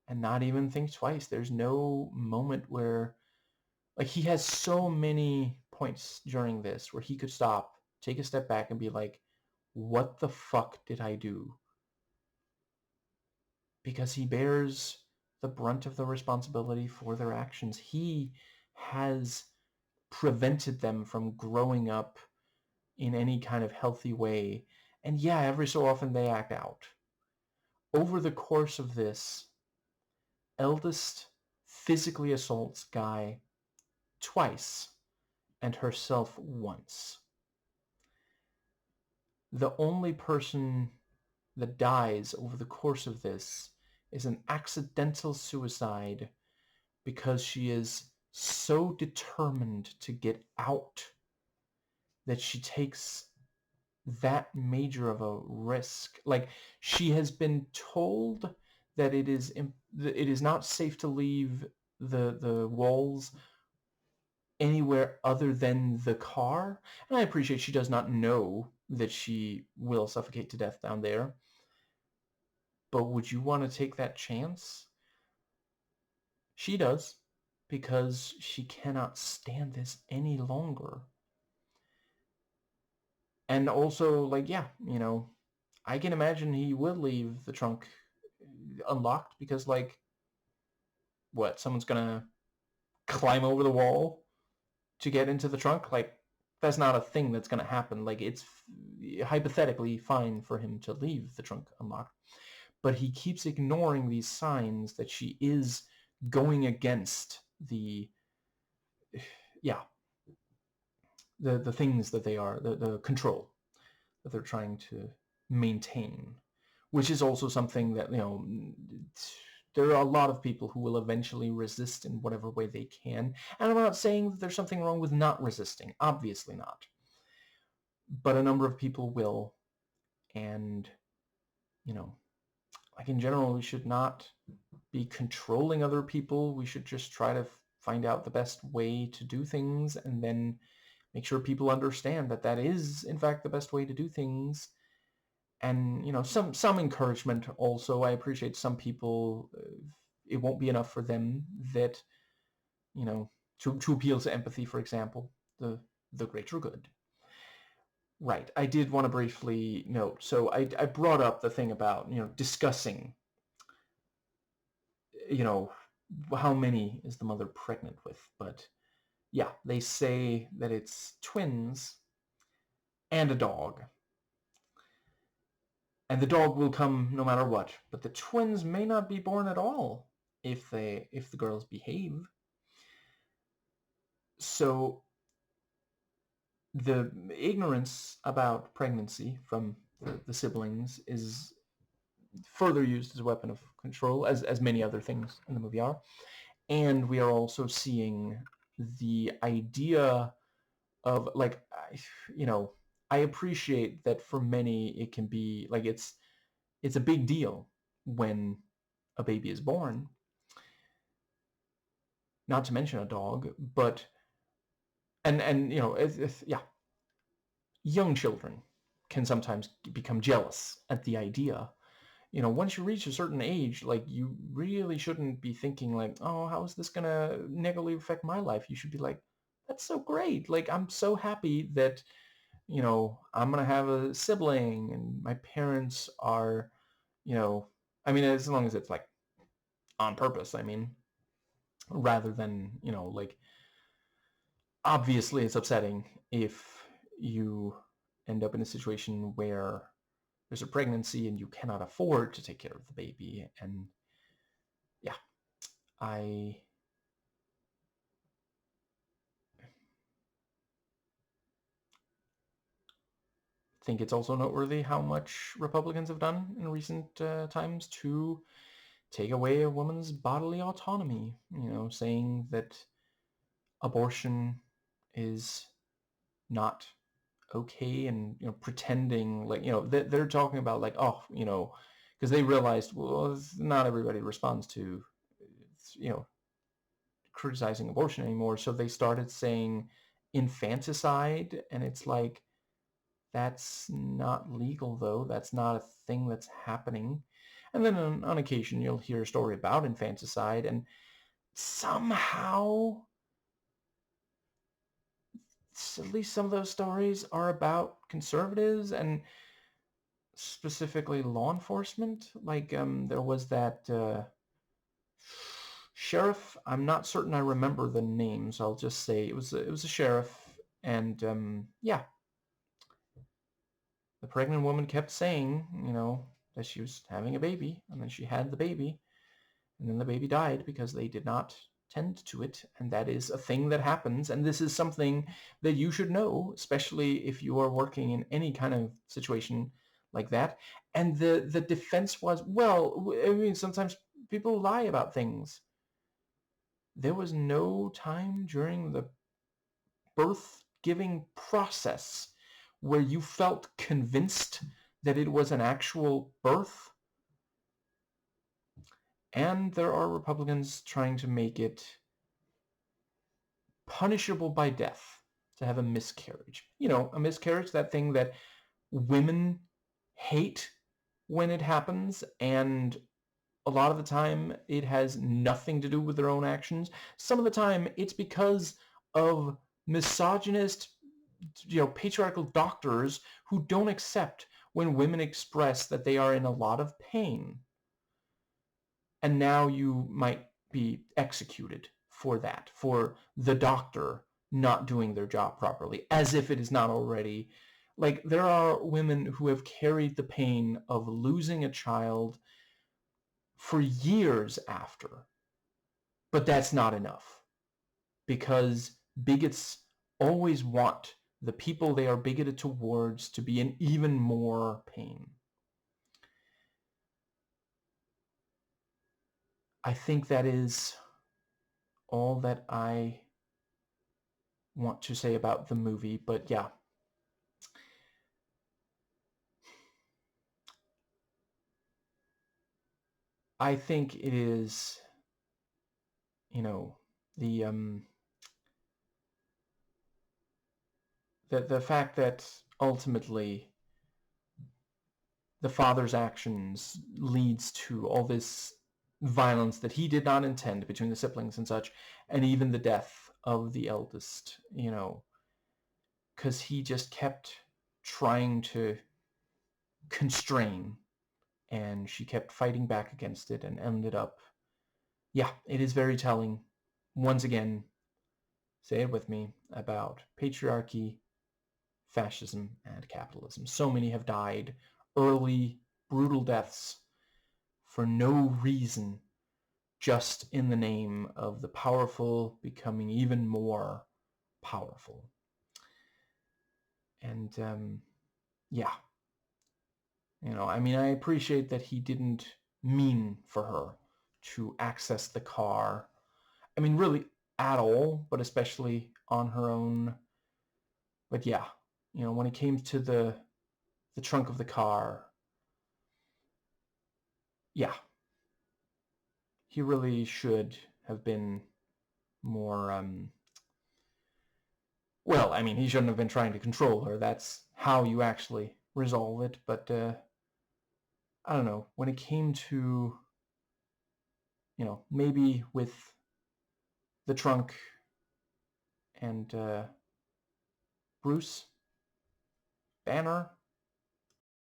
And not even think twice. There's no moment where, like, he has so many points during this where he could stop, take a step back, and be like, what the fuck did I do? Because he bears the brunt of the responsibility for their actions. He has prevented them from growing up in any kind of healthy way. And yeah, every so often they act out. Over the course of this, eldest physically assaults Guy twice and herself once. The only person that dies over the course of this is an accidental suicide because she is so determined to get out that she takes that major of a risk. Like, she has been told that it is not safe to leave the walls anywhere other than the car. And I appreciate she does not know that she will suffocate to death down there. But would you want to take that chance? She does, because she cannot stand this any longer. And also, like, yeah, you know, I can imagine he would leave the trunk unlocked because, like, what, someone's gonna climb over the wall to get into the trunk? Like, that's not a thing that's gonna happen. Like, it's hypothetically fine for him to leave the trunk unlocked. But he keeps ignoring these signs that she is going against the, yeah, the things that they are, the control that they're trying to maintain, which is also something that, you know, there are a lot of people who will eventually resist in whatever way they can. And I'm not saying that there's something wrong with not resisting, obviously not. But a number of people will, and, you know, like in general, we should not be controlling other people. We should just try to find out the best way to do things, and then make sure people understand that that is, in fact, the best way to do things. And, you know, some encouragement also. I appreciate some people, it won't be enough for them that, you know, to appeal to empathy, for example, the greater good. Right. I did want to briefly note, so I brought up the thing about, you know, discussing, you know, how many is the mother pregnant with. But yeah, they say that it's twins and a dog. And the dog will come no matter what, but the twins may not be born at all if the girls behave. So the ignorance about pregnancy from the siblings is further used as a weapon of control, as many other things in the movie are. And we are also seeing the idea of, like, you know, I appreciate that for many it can be like, it's a big deal when a baby is born, not to mention a dog. But and you know, yeah, young children can sometimes become jealous at the idea. You know, once you reach a certain age, like, you really shouldn't be thinking like, oh, how is this gonna negatively affect my life? You should be like, that's so great. Like, I'm so happy that, you know, I'm gonna have a sibling and my parents are, you know, I mean, as long as it's like on purpose, I mean, rather than, you know, like, obviously it's upsetting if you end up in a situation where there's a pregnancy and you cannot afford to take care of the baby. And yeah, I think it's also noteworthy how much Republicans have done in recent times to take away a woman's bodily autonomy, you know, saying that abortion is not okay, and, you know, pretending like, you know, they're talking about like, oh, you know, because they realized, well, not everybody responds to, you know, criticizing abortion anymore, so they started saying infanticide. And it's like, that's not legal, though. That's not a thing that's happening. And then on occasion you'll hear a story about infanticide, and somehow at least some of those stories are about conservatives, and specifically law enforcement. Like, there was that sheriff. I'm not certain I remember the name, so I'll just say it was a sheriff. And yeah, the pregnant woman kept saying, you know, that she was having a baby, and then she had the baby, and then the baby died because they did not tend to it. And that is a thing that happens, and this is something that you should know, especially if you are working in any kind of situation like that. And the defense was, well, I mean, sometimes people lie about things. There was no time during the birth giving process where you felt convinced that it was an actual birth. And there are Republicans trying to make it punishable by death to have a miscarriage. You know, a miscarriage, that thing that women hate when it happens, and a lot of the time it has nothing to do with their own actions. Some of the time it's because of misogynist, patriarchal doctors who don't accept when women express that they are in a lot of pain. And now you might be executed for that, for the doctor not doing their job properly, as if it is not already. Like, there are women who have carried the pain of losing a child for years after, but that's not enough, because bigots always want the people they are bigoted towards to be in even more pain. I think that is all that I want to say about the movie, but yeah. I think it is, the fact that ultimately the father's actions leads to all this violence that he did not intend between the siblings and such, and even the death of the eldest, because he just kept trying to constrain, and she kept fighting back against it and ended up, yeah, it is very telling, once again, say it with me, about patriarchy, fascism, and capitalism. So many have died early, brutal deaths for no reason, just in the name of the powerful becoming even more powerful. And yeah, I appreciate that he didn't mean for her to access the car. Really at all, but especially on her own. But yeah, when it came to the trunk of the car, yeah, he really should have been more, well, he shouldn't have been trying to control her. That's how you actually resolve it. But I don't know, when it came to, maybe with the trunk and Bruce Banner,